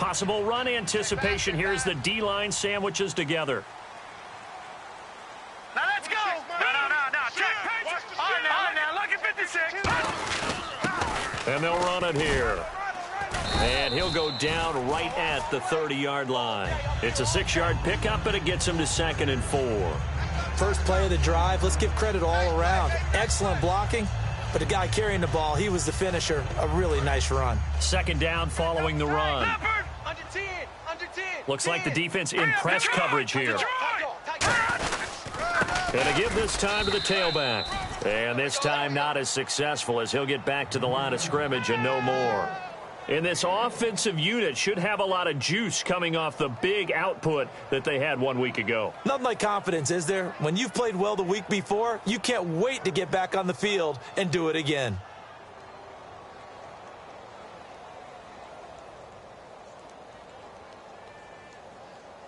Possible run anticipation here as the D-line sandwiches together. Now let's go. No. Check. On now. Look at 56. And they'll run it here. And he'll go down right at the 30-yard line. It's a 6-yard pickup, and it gets him to 2nd and 4. First play of the drive, let's give credit all around. Excellent blocking, but the guy carrying the ball, he was the finisher. A really nice run. 2nd down following the run. Under 10. Looks like the defense in press coverage here. Going to give this time to the tailback. And this time not as successful as he'll get back to the line of scrimmage and no more. And this offensive unit should have a lot of juice coming off the big output that they had 1 week ago. Nothing like confidence, is there? When you've played well the week before, you can't wait to get back on the field and do it again.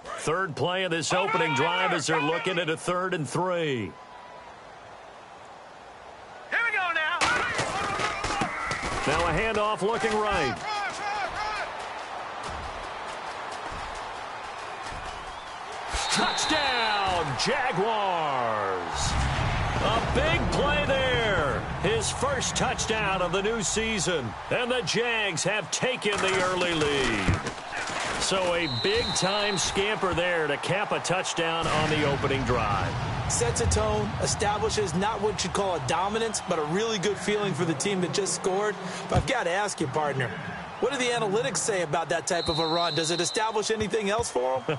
Third play of this opening drive as they're looking at a 3rd and 3. Here we go now. Now a handoff looking right. Touchdown, Jaguars. A big play there. His first touchdown of the new season. And the Jags have taken the early lead. So a big-time scamper there to cap a touchdown on the opening drive. Sets a tone, establishes not what you'd call a dominance, but a really good feeling for the team that just scored. But I've got to ask you, partner, what do the analytics say about that type of a run? Does it establish anything else for them?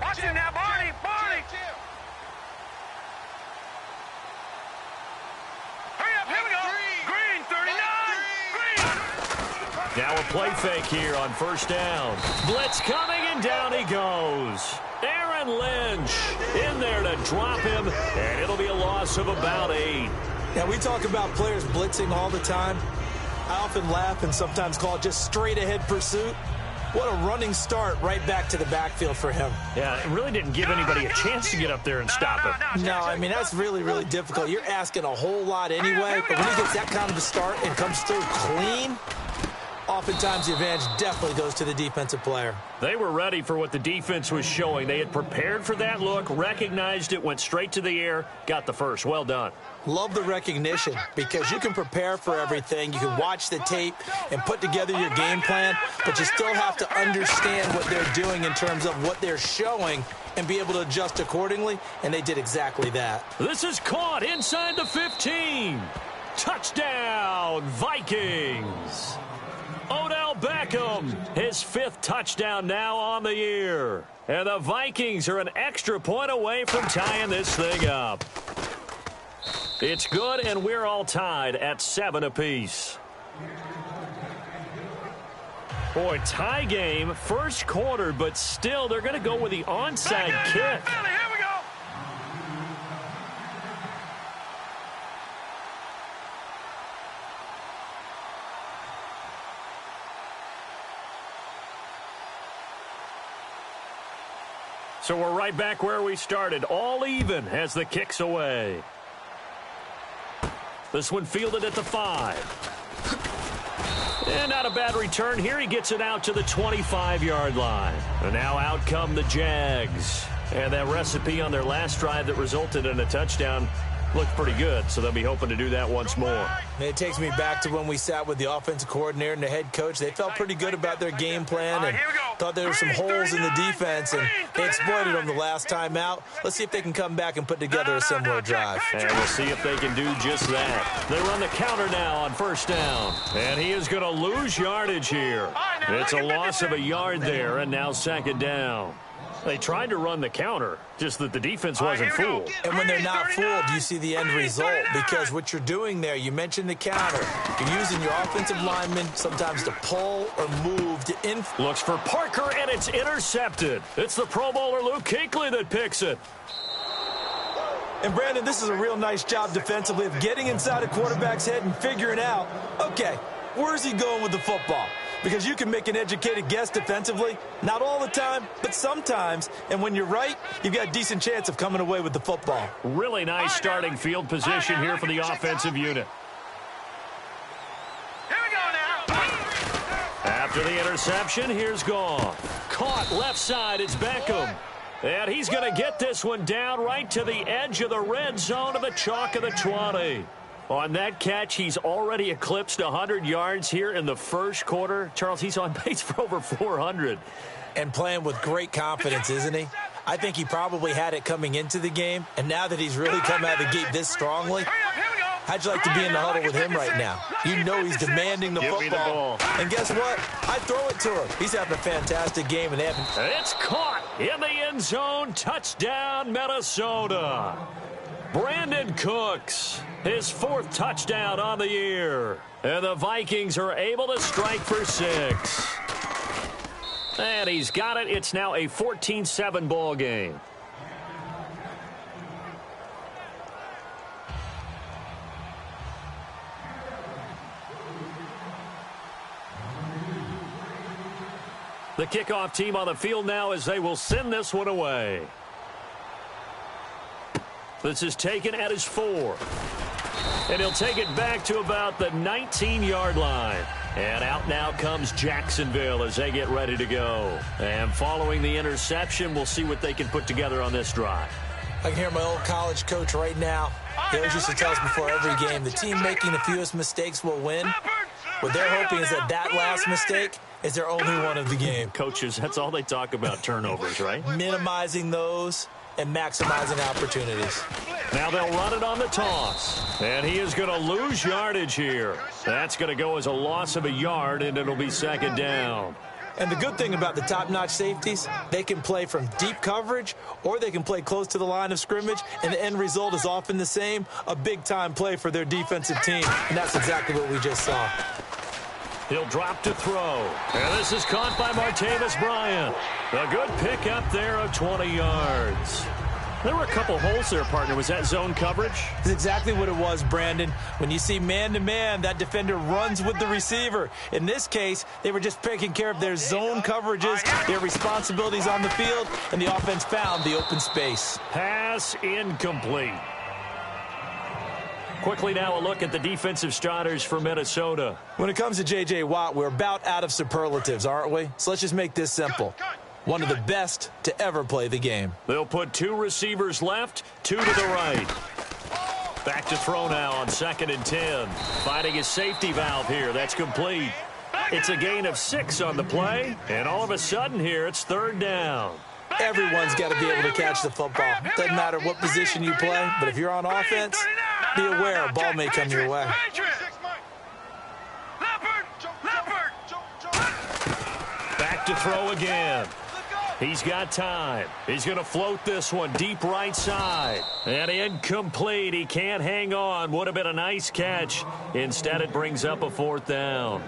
Watch it now, Barney. Hurry up, here we go. Green, 39. Green. Now a play fake here on 1st down. Blitz coming, and down he goes. Aaron Lynch in there to drop him, and it'll be a loss of about 8. Yeah, we talk about players blitzing all the time. I often laugh and sometimes call it just straight-ahead pursuit. What a running start right back to the backfield for him. Yeah, it really didn't give anybody a chance to get up there and stop him. No, I mean, that's really, really difficult. You're asking a whole lot anyway, but when he gets that kind of a start and comes through clean, oftentimes the advantage definitely goes to the defensive player. They were ready for what the defense was showing. They had prepared for that look, recognized it, went straight to the air, got the first. Well done. Love the recognition because you can prepare for everything. You can watch the tape and put together your game plan, but you still have to understand what they're doing in terms of what they're showing and be able to adjust accordingly, and they did exactly that. This is caught inside the 15. Touchdown, Vikings. Odell Beckham, his 5th touchdown now on the year. And the Vikings are an extra point away from tying this thing up. It's good, and we're all tied at 7 apiece. Boy, tie game, first quarter, but still they're going to go with the onside kick. Here we go. So we're right back where we started, all even as the kick's away. This one fielded at the 5. And not a bad return here. He gets it out to the 25-yard line. And now out come the Jags. And that recipe on their last drive that resulted in a touchdown looked pretty good, so they'll be hoping to do that once more. It takes me back to when we sat with the offensive coordinator and the head coach. They felt pretty good about their game plan and thought there were some holes in the defense, and they exploited them the last time out. Let's see if they can come back and put together a similar drive. And we'll see if they can do just that. They run the counter now on 1st down, and he is going to lose yardage here. It's a loss of a yard there, and now 2nd down. They tried to run the counter, just that the defense wasn't fooled. And when they're not fooled, you see the end result, because what you're doing there, you mentioned the counter. You're using your offensive linemen sometimes to pull or move to influence. Looks for Parker, and it's intercepted. It's the Pro Bowler Luke Kuechly that picks it. And, Brandon, this is a real nice job defensively of getting inside a quarterback's head and figuring out, okay, where's he going with the football? Because you can make an educated guess defensively, not all the time, but sometimes. And when you're right, you've got a decent chance of coming away with the football. Really nice starting field position here for the offensive unit. Here we go now. After the interception, here's Goff. Caught left side, it's Beckham. And he's going to get this one down right to the edge of the red zone to the chalk of the 20. On that catch, he's already eclipsed 100 yards here in the first quarter. Charles, he's on pace for over 400. And playing with great confidence, isn't he? I think he probably had it coming into the game, and now that he's really come out of the gate this strongly, how'd you like to be in the huddle with him right now? You know he's demanding the Give me the football. ball. And guess what? I throw it to him. He's having a fantastic game, and they haven't. It's caught in the end zone. Touchdown, Minnesota. Brandon Cooks, his 4th touchdown on the year. And the Vikings are able to strike for 6. And he's got it. It's now a 14-7 ball game. The kickoff team on the field now as they will send this one away. This is taken at his 4. And he'll take it back to about the 19-yard line. And out now comes Jacksonville as they get ready to go. And following the interception, we'll see what they can put together on this drive. I can hear my old college coach right now. He always used to tell us before every game, the team making the fewest mistakes will win. What they're hoping is that last mistake is their only one of the game. Coaches, that's all they talk about, turnovers, right? Minimizing those and maximizing opportunities. Now they'll run it on the toss. And he is going to lose yardage here. That's going to go as a loss of a yard, and it'll be 2nd down. And the good thing about the top-notch safeties, they can play from deep coverage or they can play close to the line of scrimmage, and the end result is often the same, a big-time play for their defensive team. And that's exactly what we just saw. He'll drop to throw. And this is caught by Martavis Bryant. A good pick up there of 20 yards. There were a couple holes there, partner. Was that zone coverage? That's exactly what it was, Brandon. When you see man-to-man, that defender runs with the receiver. In this case, they were just taking care of their zone coverages, their responsibilities on the field, and the offense found the open space. Pass incomplete. Quickly now a look at the defensive starters for Minnesota. When it comes to J.J. Watt, we're about out of superlatives, aren't we? So let's just make this simple. One of the best to ever play the game. They'll put 2 receivers left, 2 to the right. Back to throw now on 2nd and 10. Finding his safety valve here. That's complete. It's a gain of 6 on the play. And all of a sudden here, it's 3rd down. Everyone's got to be able to catch the football. Doesn't matter what position you play, but if you're on offense, be aware a ball may come your way. Back to throw again. He's got time. He's going to float this one deep right side. And incomplete. He can't hang on. Would have been a nice catch. Instead, it brings up a 4th down.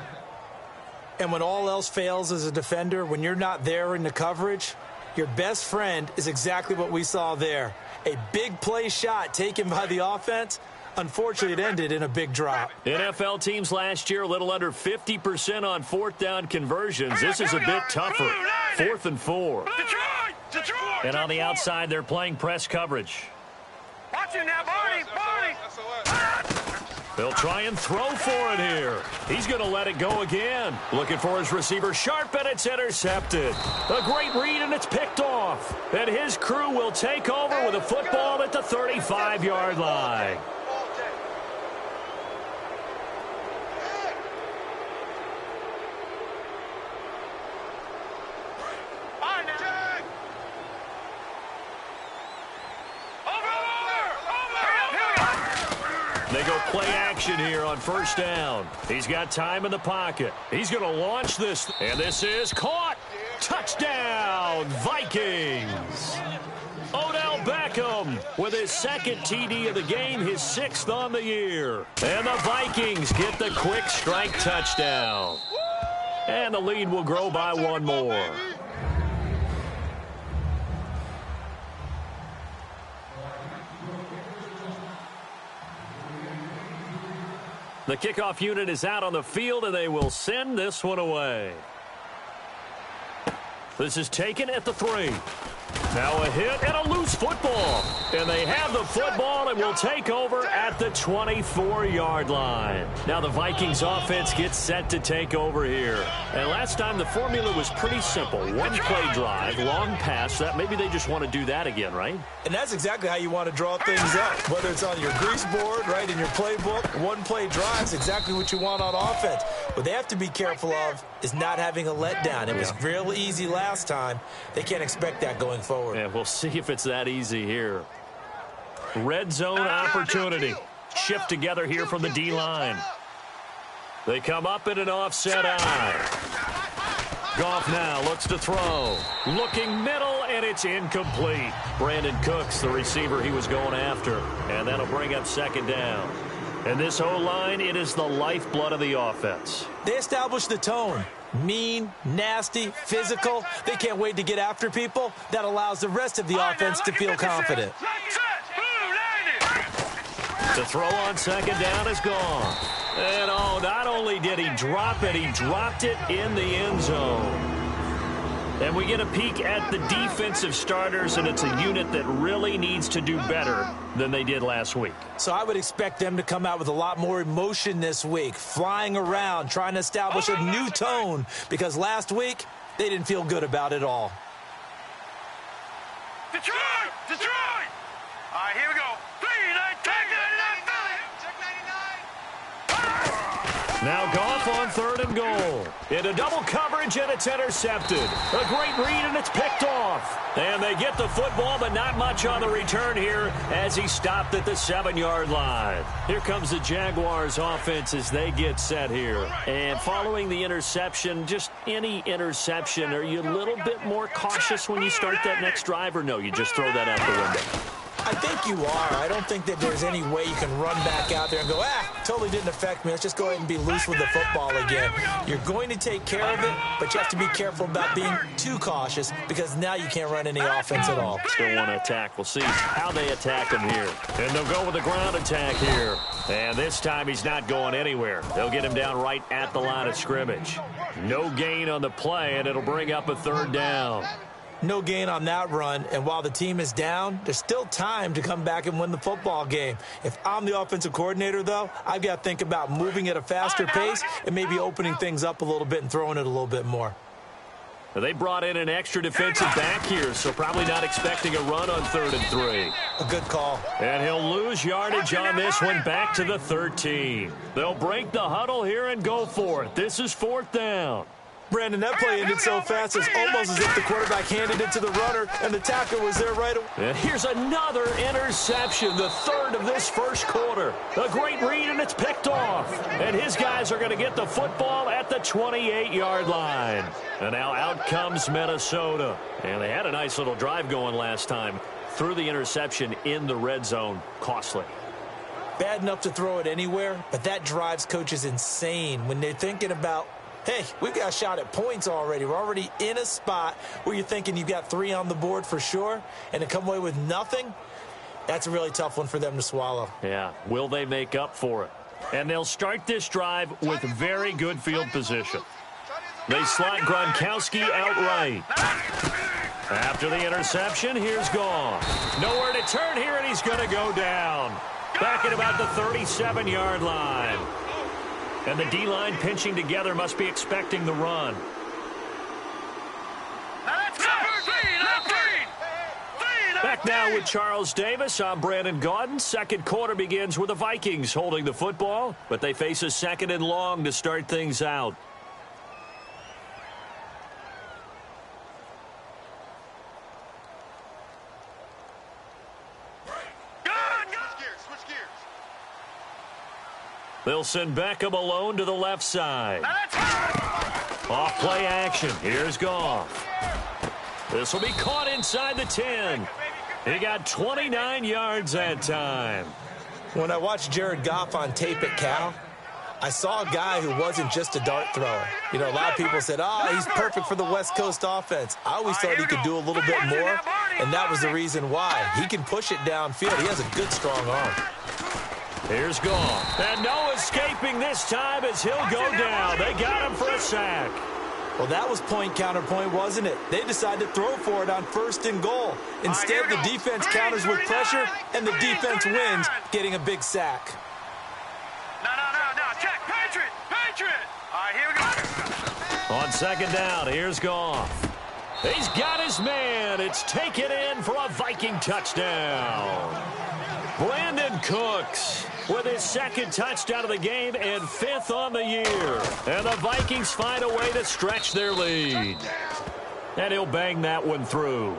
And when all else fails as a defender, when you're not there in the coverage, your best friend is exactly what we saw there. A big play shot taken by the offense. Unfortunately, it ended in a big drop. NFL teams last year a little under 50% on 4th down conversions. This is a bit tougher. 4th and 4. And on the outside, they're playing press coverage. Watch it now, Barney. They'll try and throw for it here. He's going to let it go again. Looking for his receiver sharp, and it's intercepted. A great read, and it's picked off. And his crew will take over with a football at the 35-yard line. They go play action here on 1st down. He's got time in the pocket. He's going to launch this, and this is caught. Touchdown, Vikings. Odell Beckham with his 2nd TD of the game, his 6th on the year. And the Vikings get the quick strike touchdown. And the lead will grow by 1 more. The kickoff unit is out on the field, and they will send this one away. This is taken at the 3. Now a hit and a loose football. And they have the football and will take over at the 24-yard line. Now the Vikings offense gets set to take over here. And last time the formula was pretty simple. One play drive, long pass. That maybe they just want to do that again, right? And that's exactly how you want to draw things up. Whether it's on your grease board, right, in your playbook, one play drive is exactly what you want on offense. What they have to be careful of is not having a letdown. It was real easy last time. They can't expect that going forward. Yeah, we'll see if it's that easy here. Red zone opportunity. Shift together here from the D-line. They come up in an offset eye. Goff now looks to throw. Looking middle, and it's incomplete. Brandon Cooks, the receiver he was going after. And that'll bring up second down. And this O-line, it is the lifeblood of the offense. They established the tone. Mean, nasty, physical. They can't wait to get after people. That allows the rest of the offense to feel confident. The throw on second down is gone. And not only did he drop it, he dropped it in the end zone. And we get a peek at the defensive starters, and it's a unit that really needs to do better than they did last week. So I would expect them to come out with a lot more emotion this week, flying around, trying to establish a new tone, because last week they didn't feel good about it all. Detroit! Detroit! All right, here we go. 3-9, check 99. Now Goff on 3rd and goal. Into double coverage, and it's intercepted. A great read, and it's picked off. And they get the football, but not much on the return here as he stopped at the 7-yard line. Here comes the Jaguars offense as they get set here. And following the interception, just any interception, are you a little bit more cautious when you start that next drive, or no, you just throw that out the window? I think you are. I don't think that there's any way you can run back out there and go, totally didn't affect me. Let's just go ahead and be loose with the football again. You're going to take care of it, but you have to be careful about being too cautious because now you can't run any offense at all. Still want to attack. We'll see how they attack him here. And they'll go with the ground attack here. And this time he's not going anywhere. They'll get him down right at the line of scrimmage. No gain on the play, and it'll bring up a 3rd down. No gain on that run, and while the team is down, there's still time to come back and win the football game. If I'm the offensive coordinator, though, I've got to think about moving at a faster pace and maybe opening things up a little bit and throwing it a little bit more. They brought in an extra defensive back here, so probably not expecting a run on 3rd and 3. A good call. And he'll lose yardage on this one back to the 13. They'll break the huddle here and go for it. This is 4th down. Brandon, that play ended so fast, it's almost as if the quarterback handed it to the runner and the tackle was there right away. And here's another interception, the 3rd of this first quarter. A great read, and it's picked off. And his guys are going to get the football at the 28-yard line. And now out comes Minnesota. And they had a nice little drive going last time. Threw the interception in the red zone. Costly. Bad enough to throw it anywhere, but that drives coaches insane when they're thinking about, hey, we've got a shot at points already. We're already in a spot where you're thinking you've got 3 on the board for sure, and to come away with nothing, that's a really tough one for them to swallow. Yeah, will they make up for it? And they'll start this drive with very good field position. They slot Gronkowski outright. After the interception, here's Goff. Nowhere to turn here, and he's going to go down. Back at about the 37-yard line. And the D-line pinching together must be expecting the run. Back now with Charles Davis. I'm Brandon Gaudin. Second quarter begins with the Vikings holding the football, but they face a 2nd and long to start things out. They'll send Beckham alone to the left side. Off play action. Here's Goff. This will be caught inside the 10. He got 29 yards that time. When I watched Jared Goff on tape at Cal, I saw a guy who wasn't just a dart thrower. You know, a lot of people said, he's perfect for the West Coast offense. I always thought he could do a little bit more, and that was the reason why. He can push it downfield. He has a good, strong arm. Here's Goff. And no escape escaping this time as he'll go down. They got him for a sack. Well, that was point counterpoint, wasn't it? They decided to throw for it on 1st and goal. Instead, the defense counters with pressure, and the defense wins, getting a big sack. No. Check. Patriot. All right, here we go. On 2nd down, here's Goff. He's got his man. It's taken in for a Viking touchdown. Brandon Cooks with his 2nd touchdown of the game and 5th on the year. And the Vikings find a way to stretch their lead. And he'll bang that one through.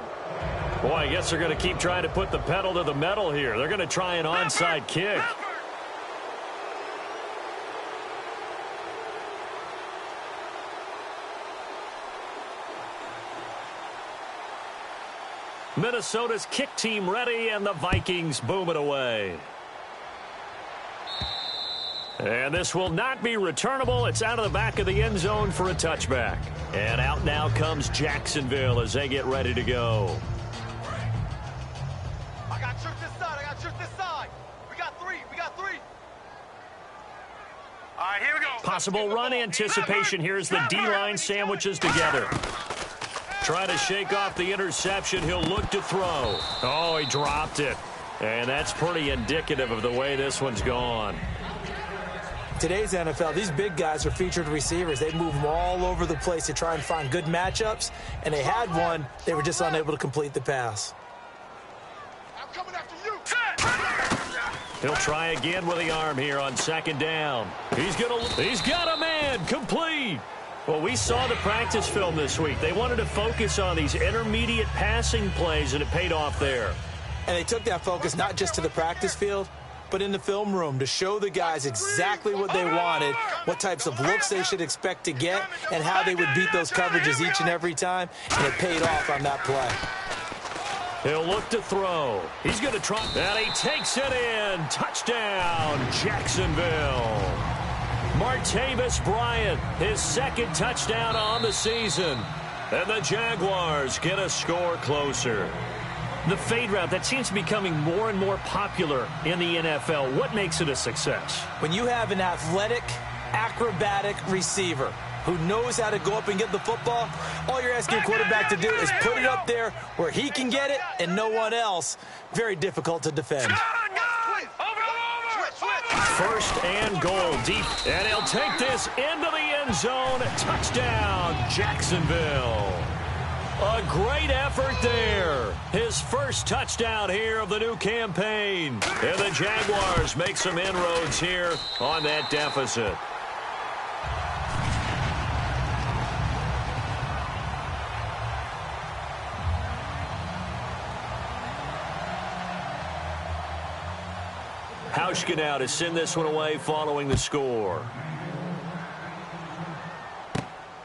Boy, I guess they're going to keep trying to put the pedal to the metal here. They're going to try an onside kick. Minnesota's kick team ready, and the Vikings boom it away. And this will not be returnable. It's out of the back of the end zone for a touchback. And out now comes Jacksonville as they get ready to go. I got shoot this side. We got three. All right, here we go. Possible run anticipation. Here's the D-line sandwiches together. Trying to shake off the interception. He'll look to throw. Oh, he dropped it. And that's pretty indicative of the way this one's gone. Today's NFL, these big guys are featured receivers. They move them all over the place to try and find good matchups, and they had one. They were just unable to complete the pass. I'm coming after you. He'll try again with the arm here on 2nd down. He's got a man. Complete. Well, we saw the practice film this week. They wanted to focus on these intermediate passing plays, and it paid off there. And they took that focus not just to the practice field, but in the film room to show the guys exactly what they wanted, what types of looks they should expect to get, and how they would beat those coverages each and every time, and it paid off on that play. He'll look to throw. He's going to try, and he takes it in. Touchdown, Jacksonville. Martavis Bryant, his 2nd touchdown on the season. And the Jaguars get a score closer. The fade route, that seems to be becoming more and more popular in the NFL. What makes it a success? When you have an athletic, acrobatic receiver who knows how to go up and get the football, all you're asking a quarterback to do is put it up there where he can get it and no one else. Very difficult to defend. 1st and goal deep. And he'll take this into the end zone. Touchdown, Jacksonville. A great effort there. His 1st touchdown here of the new campaign. And the Jaguars make some inroads here on that deficit. Hauschka now to send this one away following the score.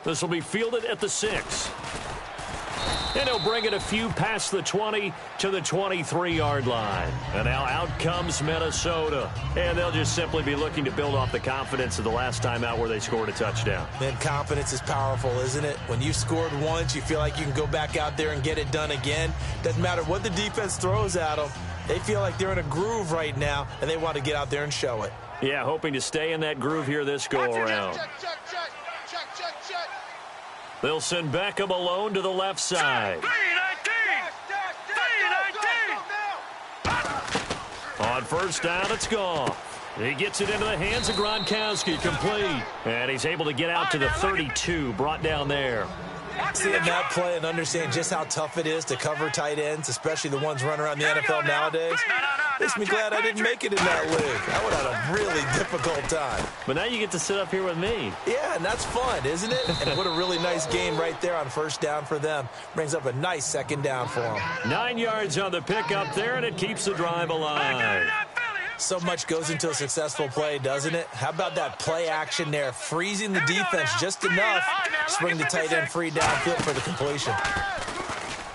This will be fielded at the 6. And he'll bring it a few past the 20 to the 23-yard line. And now out comes Minnesota. And they'll just simply be looking to build off the confidence of the last time out where they scored a touchdown. Man, confidence is powerful, isn't it? When you scored once, you feel like you can go back out there and get it done again. Doesn't matter what the defense throws at them. They feel like they're in a groove right now, and they want to get out there and show it. Yeah, hoping to stay in that groove here this go-around. Check. They'll send Beckham alone to the left side. 3-19. On 1st down, it's Goff. He gets it into the hands of Gronkowski, complete. And he's able to get out to the 32, brought down there. Seeing that play and understand just how tough it is to cover tight ends, especially the ones running around the NFL nowadays, makes me glad I didn't make it in that league. I would have had a really difficult time. But now you get to sit up here with me. Yeah, and that's fun, isn't it? And what a really nice game right there on 1st down for them. Brings up a nice 2nd down for them. 9 yards on the pickup there, and it keeps the drive alive. So much goes into a successful play, doesn't it? How about that play action there? Freezing the defense just enough to bring the tight end free downfield for the completion.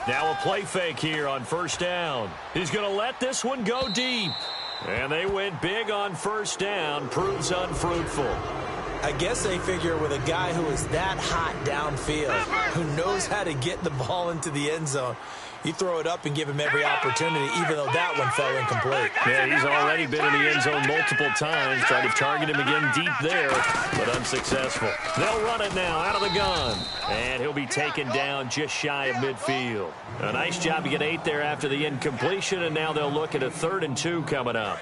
Now a play fake here on 1st down. He's going to let this one go deep. And they went big on 1st down. Proves unfruitful. I guess they figure with a guy who is that hot downfield, who knows how to get the ball into the end zone, You throw it up and give him every opportunity, even though that one fell incomplete. Yeah, he's already been in the end zone multiple times. Tried to target him again deep there, but unsuccessful. They'll run it now out of the gun. And he'll be taken down just shy of midfield. A nice job to get 8 there after the incompletion, and now they'll look at a 3rd and 2 coming up.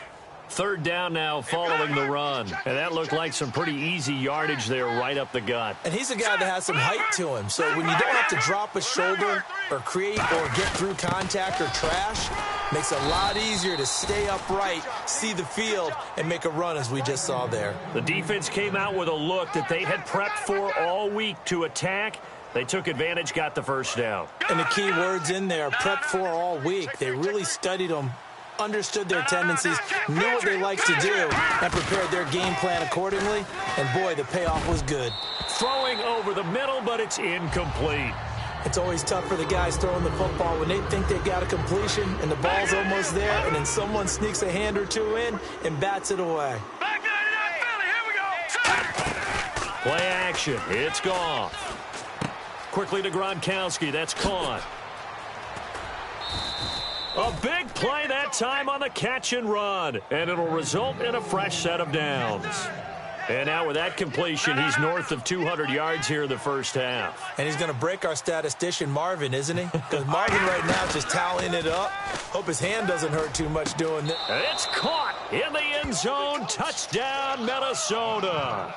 3rd down now following the run. And that looked like some pretty easy yardage there right up the gut. And he's a guy that has some height to him. So when you don't have to drop a shoulder or create or get through contact or trash, makes it a lot easier to stay upright, see the field, and make a run as we just saw there. The defense came out with a look that they had prepped for all week to attack. They took advantage, got the first down. And the key words in there, prepped for all week. They really studied them, understood their tendencies, knew what they like to do, and prepared their game plan accordingly. And, boy, the payoff was good. Throwing over the middle, but it's incomplete. It's always tough for the guys throwing the football when they think they've got a completion and the ball's almost there, and then someone sneaks a hand or two in and bats it away. Play action. It's Goff. Quickly to Gronkowski. That's caught. A big play that time on the catch and run, and it'll result in a fresh set of downs. And now with that completion, he's north of 200 yards here in the first half. And he's going to break our statistician, Marvin, isn't he? Because Marvin right now is just tallying it up. Hope his hand doesn't hurt too much doing that. It's caught in the end zone. Touchdown, Minnesota.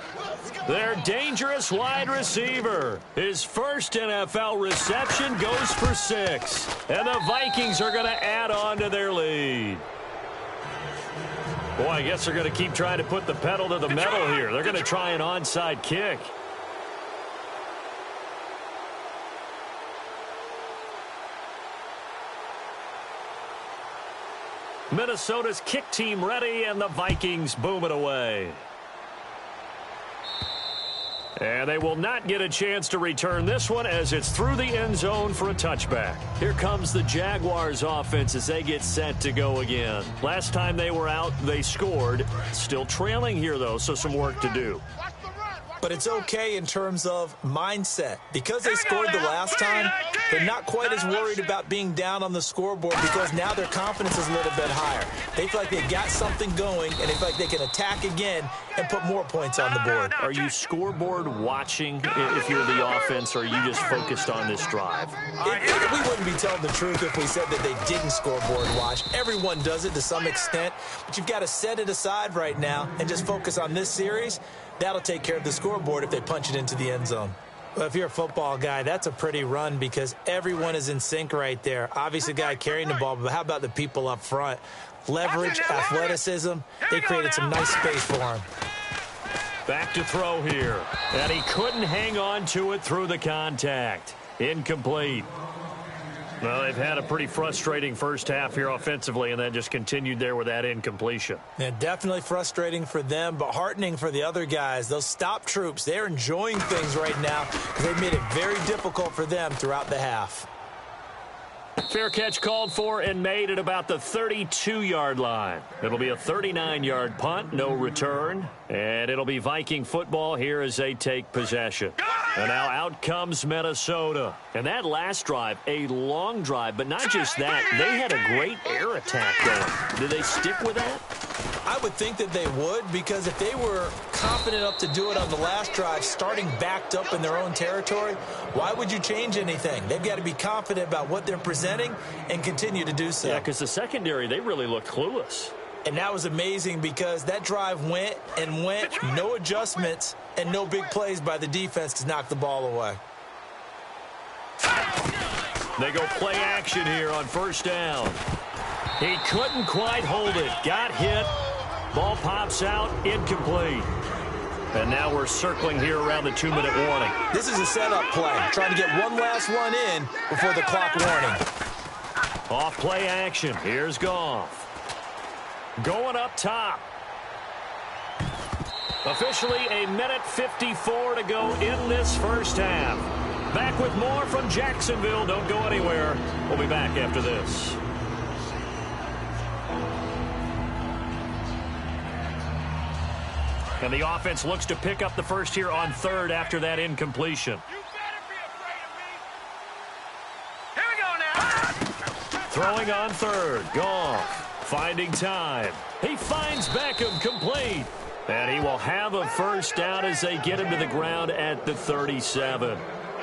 Their dangerous wide receiver. His first NFL reception goes for 6. And the Vikings are going to add on to their lead. Boy, I guess they're going to keep trying to put the pedal to the metal here. They're going to try an onside kick. Minnesota's kick team ready, and the Vikings boom it away. And they will not get a chance to return this one as it's through the end zone for a touchback. Here comes the Jaguars offense as they get set to go again. Last time they were out, they scored. Still trailing here, though, so some work to do. But it's okay in terms of mindset. Because they scored the last time, they're not quite as worried about being down on the scoreboard because now their confidence is a little bit higher. They feel like they've got something going, and they feel like they can attack again and put more points on the board. Are you scoreboard watching if you're the offense, or are you just focused on this drive? We wouldn't be telling the truth if we said that they didn't scoreboard watch. Everyone does it to some extent, but you've got to set it aside right now and just focus on this series. That'll take care of the scoreboard if they punch it into the end zone. Well, if you're a football guy, that's a pretty run because everyone is in sync right there. Obviously, the guy carrying the ball, but how about the people up front? Leverage, athleticism, they created some nice space for him. Back to throw here, and he couldn't hang on to it through the contact. Incomplete. Well, they've had a pretty frustrating first half here offensively, and then just continued there with that incompletion. Yeah, definitely frustrating for them, but heartening for the other guys. Those stop troops, they're enjoying things right now because they've made it very difficult for them throughout the half. Fair catch called for and made at about the 32-yard line. It'll be a 39-yard punt, no return. And it'll be Viking football here as they take possession. And now out comes Minnesota. And that last drive, a long drive, but not just that. They had a great air attack going. Did they stick with that? I would think that they would, because if they were confident enough to do it on the last drive, starting backed up in their own territory, why would you change anything? They've got to be confident about what they're presenting and continue to do so. Yeah, because the secondary, they really looked clueless. And that was amazing because that drive went and went, no adjustments, and no big plays by the defense to knock the ball away. They go play action here on first down. He couldn't quite hold it. Got hit. Ball pops out. Incomplete. And now we're circling here around the 2-minute warning. This is a setup play. Trying to get one last one in before the clock warning. Off play action. Here's Goff. Going up top. Officially a minute 54 to go in this first half. Back with more from Jacksonville. Don't go anywhere. We'll be back after this. And the offense looks to pick up the first here on third after that incompletion. You better be afraid of me. Here we go now. Throwing on third. Goff finding time. He finds Beckham complete. And he will have a first down as they get him to the ground at the 37.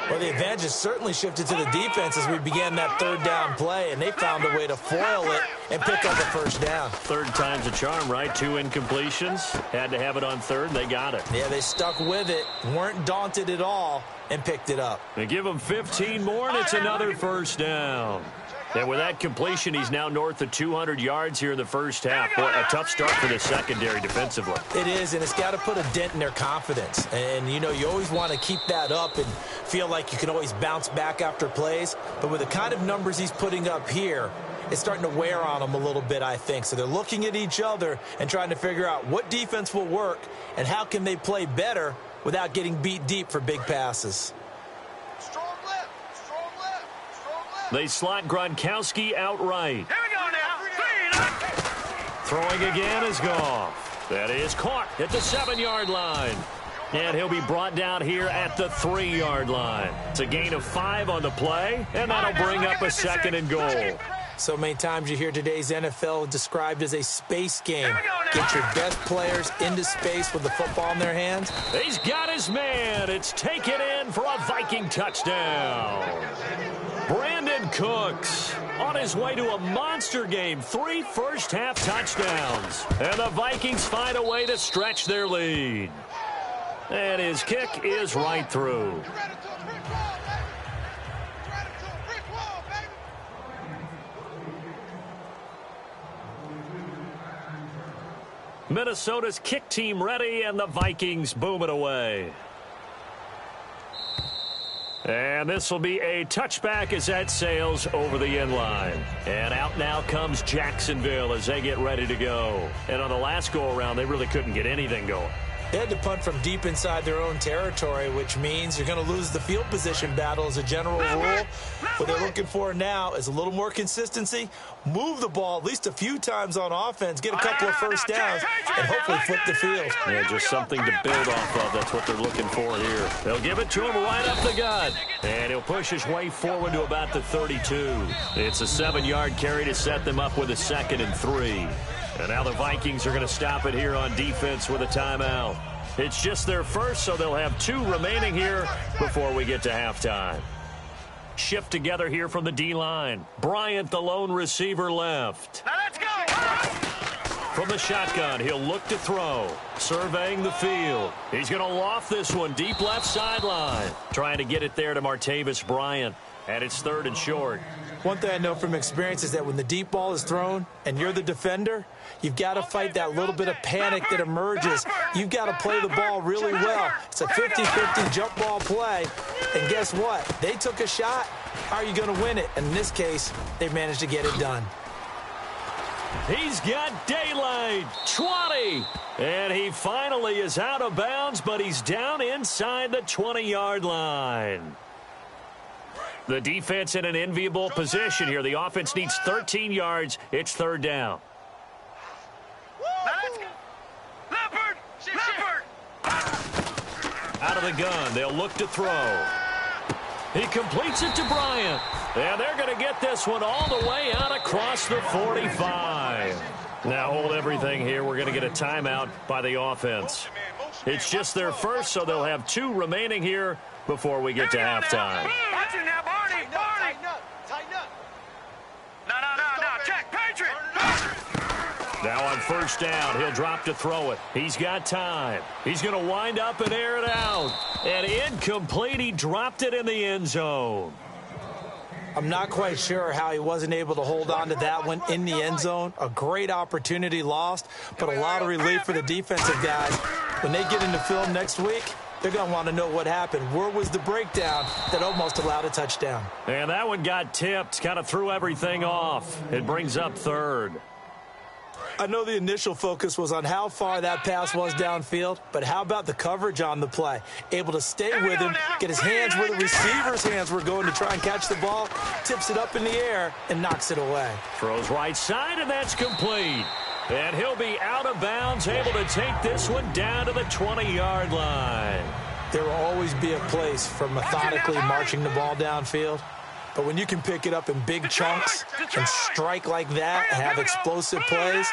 Well, the advantage has certainly shifted to the defense as we began that third down play, and they found a way to foil it and pick up a first down. Third time's a charm, right? 2 incompletions. Had to have it on third. They got it. Yeah, they stuck with it, weren't daunted at all, and picked it up. They give him 15 more, and it's another first down. And with that completion, he's now north of 200 yards here in the first half. Boy, a tough start for the secondary defensively. It is, and it's got to put a dent in their confidence. And, you know, you always want to keep that up and feel like you can always bounce back after plays. But with the kind of numbers he's putting up here, it's starting to wear on them a little bit, I think. So they're looking at each other and trying to figure out what defense will work and how can they play better without getting beat deep for big passes. They slot Gronkowski outright. Here we go now. Throwing again is Goff. That is caught at the 7-yard line. And he'll be brought down here at the 3-yard line. It's a gain of 5 on the play, and that'll bring up a 2nd and goal. So many times you hear today's NFL described as a space game. Get your best players into space with the football in their hands. He's got his man. It's taken in for a Viking touchdown. Brandon Cooks on his way to a monster game. 3 first-half touchdowns. And the Vikings find a way to stretch their lead. And his kick is right through. Minnesota's kick team ready, and the Vikings boom it away. And this will be a touchback as that sails over the end line. And out now comes Jacksonville as they get ready to go. And on the last go-around, they really couldn't get anything going. They had to punt from deep inside their own territory, which means you're going to lose the field position battle as a general rule. What they're looking for now is a little more consistency, move the ball at least a few times on offense, get a couple of first downs, and hopefully flip the field. Yeah, just something to build off of. That's what they're looking for here. They'll give it to him right up the gut. And he'll push his way forward to about the 32. It's a 7-yard carry to set them up with a 2nd and 3. And now the Vikings are going to stop it here on defense with a timeout. It's just their first, so they'll have 2 remaining here before we get to halftime. Shift together here from the D-line. Bryant, the lone receiver, left. Now let's go. From the shotgun, he'll look to throw. Surveying the field. He's going to loft this one deep left sideline. Trying to get it there to Martavis Bryant. And it's 3rd and short. One thing I know from experience is that when the deep ball is thrown and you're the defender, you've got to fight that little bit of panic that emerges. You've got to play the ball really well. It's a 50-50 jump ball play. And guess what? They took a shot. How are you going to win it? And in this case, they managed to get it done. He's got daylight. 20. And he finally is out of bounds, but he's down inside the 20-yard line. The defense in an enviable position here. The offense needs 13 yards. It's 3rd down. Leopard! Out of the gun. They'll look to throw. He completes it to Bryant. And they're going to get this one all the way out across the 45. Now hold everything here. We're going to get a timeout by the offense. It's just their first, so they'll have 2 remaining here before we get to halftime. Watch it now, Barney. Tighten up. No. Check, Patriot. Now on first down, he'll drop to throw it. He's got time. He's going to wind up and air it out. And incomplete. He dropped it in the end zone. I'm not quite sure how he wasn't able to hold on to that one in the end zone. A great opportunity lost, but a lot of relief for the defensive guys. When they get into film next week, they're going to want to know what happened. Where was the breakdown that almost allowed a touchdown? And that one got tipped, kind of threw everything off. It brings up 3rd. I know the initial focus was on how far that pass was downfield, but how about the coverage on the play? Able to stay with him, get his hands where the receiver's hands were going to try and catch the ball, tips it up in the air, and knocks it away. Throws right side, and that's complete. And he'll be out of bounds, able to take this one down to the 20-yard line. There will always be a place for methodically marching the ball downfield, But when you can pick it up in big chunks and strike like that and have explosive plays,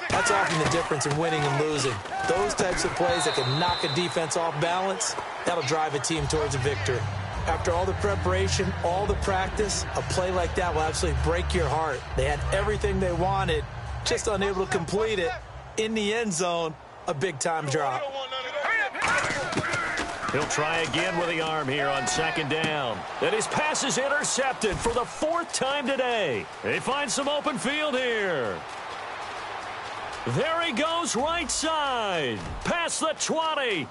that's often the difference in winning and losing. Those types of plays that can knock a defense off balance, that'll drive a team towards a victory. After all the preparation, all the practice, a play like that will absolutely break your heart. They had everything they wanted, just unable to complete it. In the end zone, a big-time drop. He'll try again with the arm here on second down. And his pass is intercepted for the 4th time today. They find some open field here. There he goes right side. Past the 20.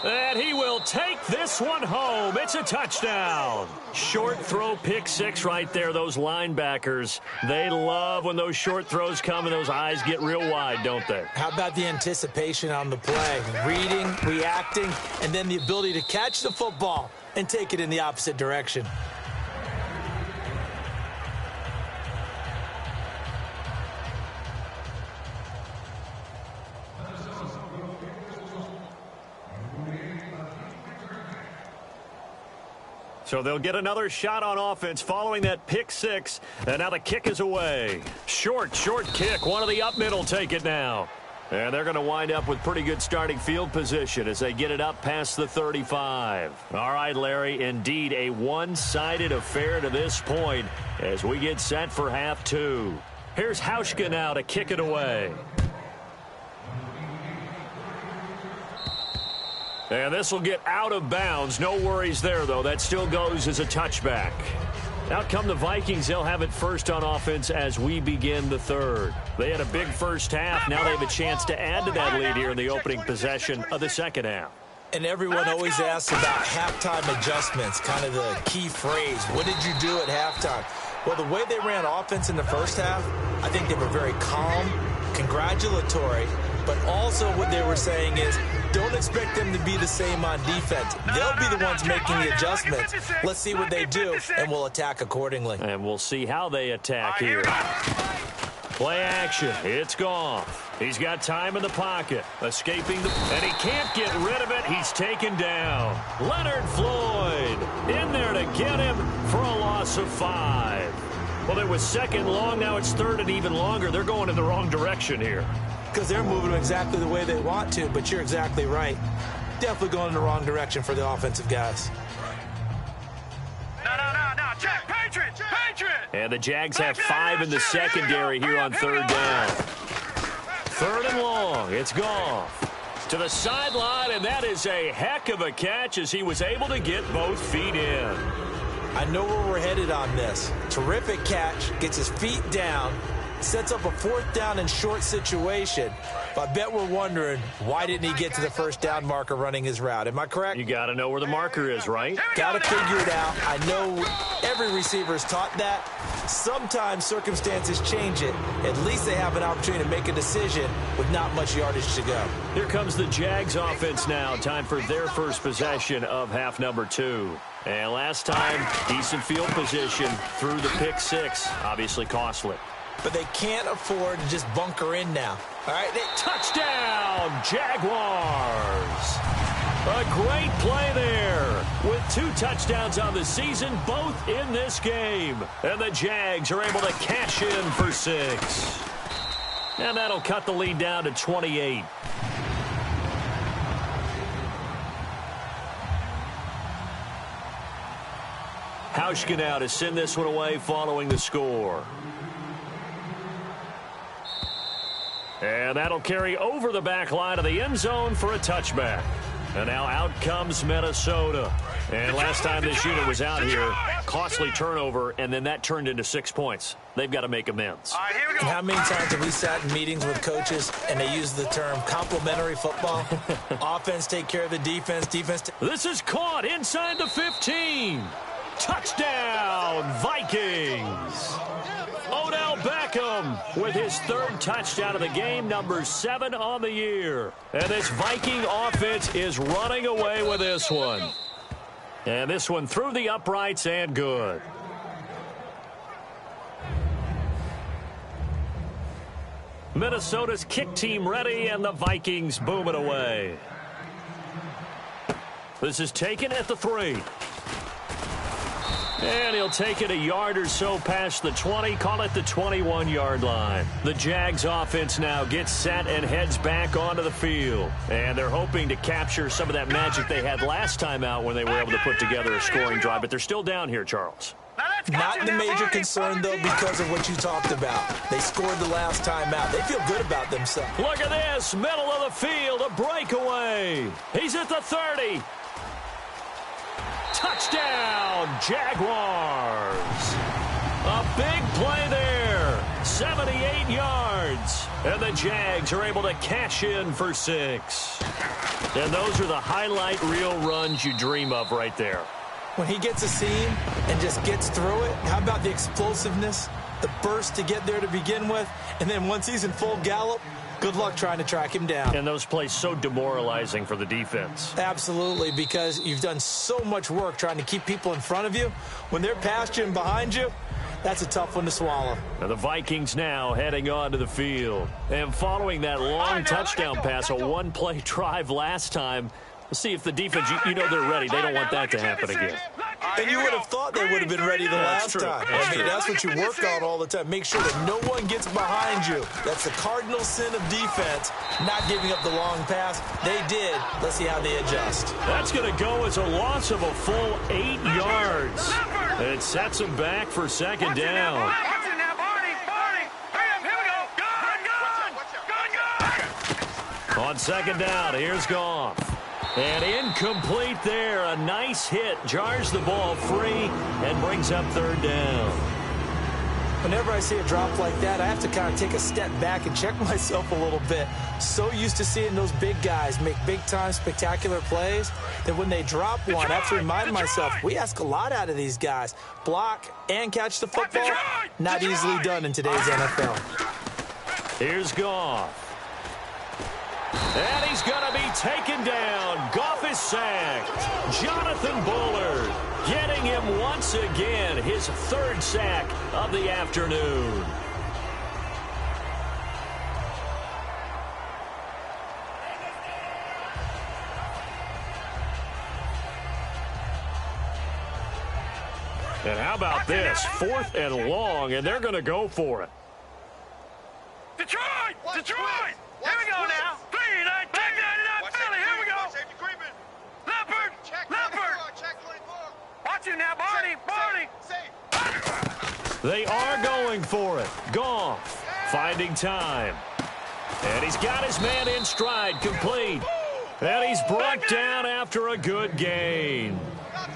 And he will take this one home. It's a touchdown. Short throw, pick six right there. Those linebackers, they love when those short throws come and those eyes get real wide, don't they? How about the anticipation on the play? Reading, reacting, and then the ability to catch the football and take it in the opposite direction. So they'll get another shot on offense following that pick six. And now the kick is away. Short kick. One of the up middle take it now. And they're going to wind up with pretty good starting field position as they get it up past the 35. All right, Larry, indeed a one-sided affair to this point as we get set for half two. Here's Hauschka now to kick it away. And this will get out of bounds. No worries there, though. That still goes as a touchback. Out come the Vikings. They'll have it first on offense as we begin the third. They had a big first half. Now they have a chance to add to that lead here in the opening possession of the second half. And everyone always asks about halftime adjustments, kind of the key phrase. What did you do at halftime? Well, the way they ran offense in the first half, I think they were very calm, congratulatory, but also what they were saying is, don't expect them to be the same on defense. They'll be the ones making the adjustments. Let's see what they do, and we'll attack accordingly. And we'll see how they attack here. Play action. It's Goff. He's got time in the pocket. Escaping and he can't get rid of it. He's taken down. Leonard Floyd in there to get him for a loss of 5. Well, it was second long. Now it's third and even longer. They're going in the wrong direction here. Because they're moving exactly the way they want to, but you're exactly right. Definitely going in the wrong direction for the offensive guys. No. Check. Patriot. And the Jags have 5 in the secondary here on third down. Third and long. It's Goff to the sideline, and that is a heck of a catch as he was able to get both feet in. I know where we're headed on this. Terrific catch, gets his feet down, sets up a fourth down and short situation. But I bet we're wondering, why didn't he get to the first down marker running his route? Am I correct? You got to know where the marker is, right? Got to figure it out. I know every receiver is taught that. Sometimes circumstances change it. At least they have an opportunity to make a decision with not much yardage to go. Here comes the Jags offense now. Time for their first possession of half number 2. And last time, decent field position through the pick six. Obviously costly. But they can't afford to just bunker in now. All right, touchdown, Jaguars. A great play there with 2 touchdowns on the season, both in this game. And the Jags are able to cash in for 6. And that'll cut the lead down to 28. Hauschka now to send this one away following the score. And that'll carry over the back line of the end zone for a touchback. And now out comes Minnesota. And last time this unit was out here, costly turnover, and then that turned into 6 points. They've got to make amends. And how many times have we sat in meetings with coaches and they use the term complementary football? Offense take care of the defense. This is caught inside the 15. Touchdown, Vikings. Odell Beckham with his 3rd touchdown of the game, number 7 on the year. And this Viking offense is running away with this one. And this one through the uprights and good. Minnesota's kick team ready, and the Vikings boom it away. This is taken at the 3. And he'll take it a yard or so past the 20, call it the 21-yard line. The Jags offense now gets set and heads back onto the field. And they're hoping to capture some of that magic they had last time out when they were able to put together a scoring drive. But they're still down here, Charles. Not the major concern, though, because of what you talked about. They scored the last time out. They feel good about themselves. Look at this, middle of the field, a breakaway. He's at the 30. Touchdown, Jaguars. A big play there, 78 yards. And the Jags are able to cash in for 6. And those are the highlight reel runs you dream of right there. When he gets a seam and just gets through it, how about the explosiveness, the burst to get there to begin with, and then once he's in full gallop, good luck trying to track him down. And those plays so demoralizing for the defense. Absolutely, because you've done so much work trying to keep people in front of you. When they're past you and behind you, that's a tough one to swallow. Now the Vikings now heading onto the field. And following that long touchdown pass, a one-play drive last time, we'll see if the defense, you know they're ready. They don't want that to happen again. And you would have thought they would have been ready the last time. I mean, that's what you work on all the time. Make sure that no one gets behind you. That's the cardinal sin of defense, not giving up the long pass. They did. Let's see how they adjust. That's going to go as a loss of a full 8 yards. And it sets them back for second down. On second down, here's Goff. And incomplete there. A nice hit. Jars the ball free and brings up third down. Whenever I see a drop like that, I have to kind of take a step back and check myself a little bit. So used to seeing those big guys make big-time spectacular plays that when they drop one, I have to remind myself, we ask a lot out of these guys. Block and catch the football, not easily done in today's NFL. Here's Goff. And he's going to be taken down. Goff is sacked. Jonathan Bullard getting him once again, his third sack of the afternoon. And how about this? 4th and long, and they're going to go for it. Detroit! Detroit! Here we go now. 3, 9, take that up, Philly. Here we go. Leopard! Leopard! Watch it now, Barney! They are going for it. Goff finding time. And he's got his man in stride, complete. And he's brought down after a good gain.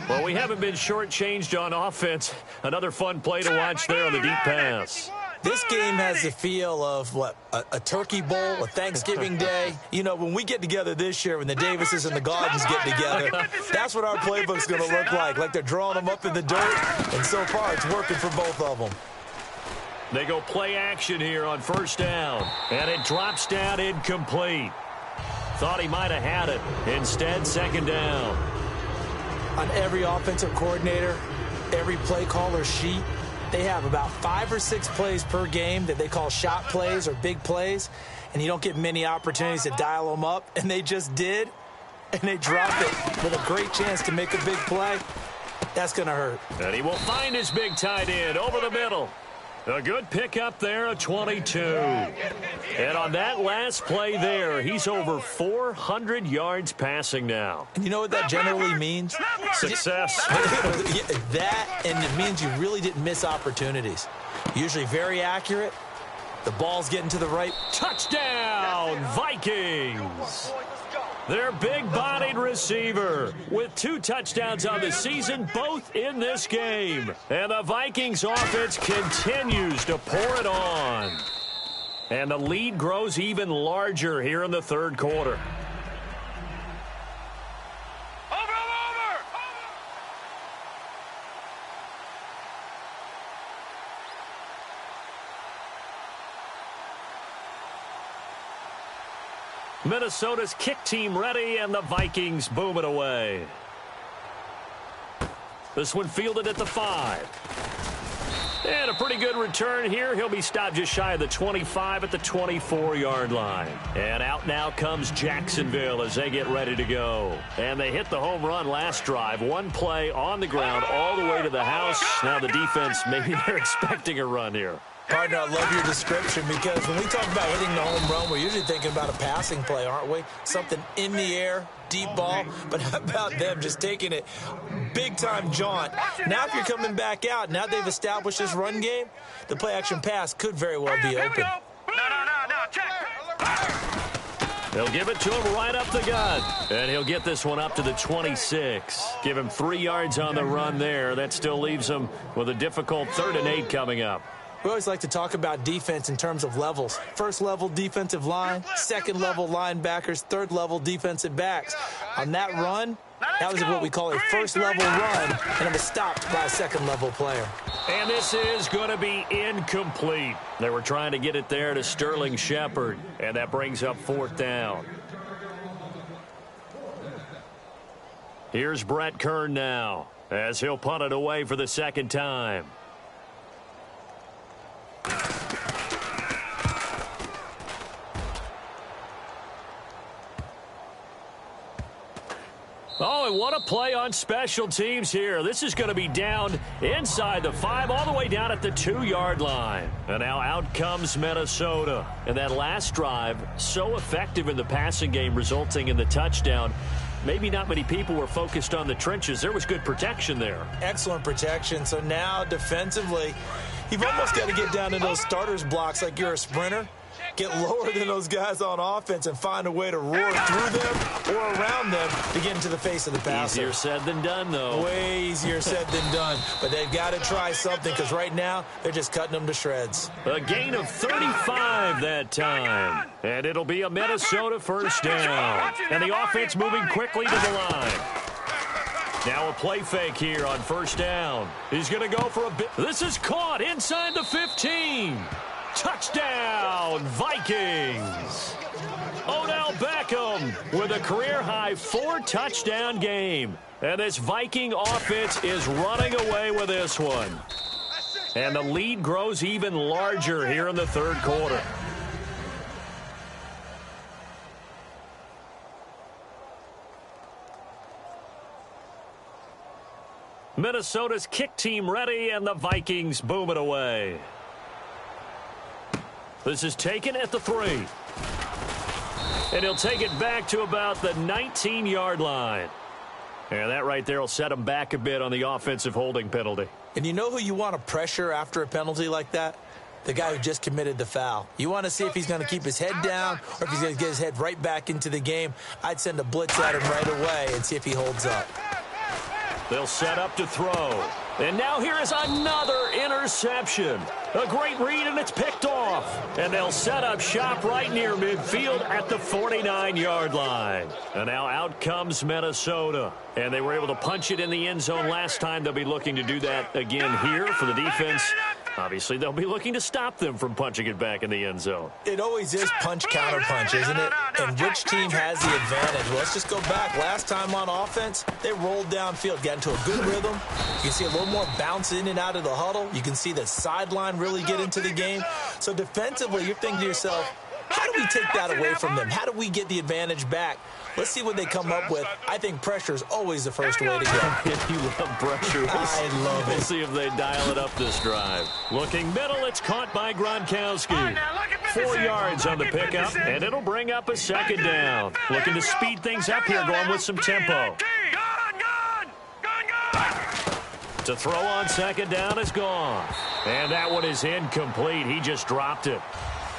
Well, we haven't been shortchanged on offense. Another fun play to watch there on the deep pass. This game has the feel of, what, a turkey bowl, a Thanksgiving day. You know, when we get together this year, when the Davises and the Gardens get together, that's what our playbook's going to look like they're drawing them up in the dirt, and so far it's working for both of them. They go play action here on first down, and it drops down incomplete. Thought he might have had it. Instead, second down. On every offensive coordinator, every play caller sheet, they have about 5 or 6 plays per game that they call shot plays or big plays, and you don't get many opportunities to dial them up, and they just did, and they dropped it with a great chance to make a big play. That's going to hurt. And he will find his big tight end over the middle. A good pickup there, a 22. And on that last play there, he's over 400 yards passing now. And you know what that generally means? Success. That, and it means you really didn't miss opportunities. Usually very accurate. The ball's getting to the right. Touchdown, Vikings. Their big-bodied receiver with 2 touchdowns on the season, both in this game. And the Vikings offense continues to pour it on. And the lead grows even larger here in the third quarter. Minnesota's kick team ready, and the Vikings boom it away. This one fielded at the 5. And a pretty good return here. He'll be stopped just shy of the 25 at the 24-yard line. And out now comes Jacksonville as they get ready to go. And they hit the home run last drive. One play on the ground all the way to the house. Now the defense, maybe they're expecting a run here. Partner, I love your description because when we talk about hitting the home run, we're usually thinking about a passing play, aren't we? Something in the air, deep ball. But how about them just taking it big-time jaunt? Now if you're coming back out, now they've established this run game, the play-action pass could very well be open. No, check. They'll give it to him right up the gut. And he'll get this one up to the 26. Give him 3 yards on the run there. That still leaves him with a difficult 3rd and 8 coming up. We always like to talk about defense in terms of levels. First level defensive line, second level linebackers, third level defensive backs. On that run, that was what we call a first level run, and it was stopped by a second level player. And this is going to be incomplete. They were trying to get it there to Sterling Shepard, and that brings up 4th down. Here's Brett Kern now as he'll punt it away for the 2nd time. Oh, and what a play on special teams here. This is going to be down inside the 5, all the way down at the 2-yard line. And now out comes Minnesota. And that last drive, so effective in the passing game, resulting in the touchdown. Maybe not many people were focused on the trenches. There was good protection there. Excellent protection. So now defensively, you've almost got to get down to those starters blocks like you're a sprinter. Get lower than those guys on offense and find a way to roar through them or around them to get into the face of the passer. Easier said than done, though. Way easier said than done. But they've got to try something because right now they're just cutting them to shreds. A gain of 35 that time. And it'll be a Minnesota 1st down. And the offense moving quickly to the line. Now a play fake here on 1st down. He's going to go for a bit. This is caught inside the 15. Touchdown, Vikings. Odell Beckham with a career-high 4-touchdown game. And this Viking offense is running away with this one. And the lead grows even larger here in the 3rd quarter. Minnesota's kick team ready, and the Vikings boom it away. This is taken at the 3. And he'll take it back to about the 19-yard line. And that right there will set him back a bit on the offensive holding penalty. And you know who you want to pressure after a penalty like that? The guy who just committed the foul. You want to see if he's going to keep his head down or if he's going to get his head right back into the game. I'd send a blitz at him right away and see if he holds up. They'll set up to throw. And now here is another interception. A great read, and it's picked off. And they'll set up shop right near midfield at the 49-yard line. And now out comes Minnesota. And they were able to punch it in the end zone last time. They'll be looking to do that again here for the defense. Obviously, they'll be looking to stop them from punching it back in the end zone. It always is punch-counter-punch, isn't it? And which team has the advantage? Well, let's just go back. Last time on offense, they rolled downfield, got into a good rhythm. You can see a little more bounce in and out of the huddle. You can see the sideline really get into the game. So defensively, you're thinking to yourself, how do we take that away from them? How do we get the advantage back? Let's see what they come up with. I think pressure is always the first way to go. You love pressure. I love it. We'll see if they dial it up this drive. Looking middle, it's caught by Gronkowski. 4 yards on the pickup, and it'll bring up a 2nd down. Looking to speed things up here, going with some tempo. To throw on 2nd down is gone. And that one is incomplete. He just dropped it.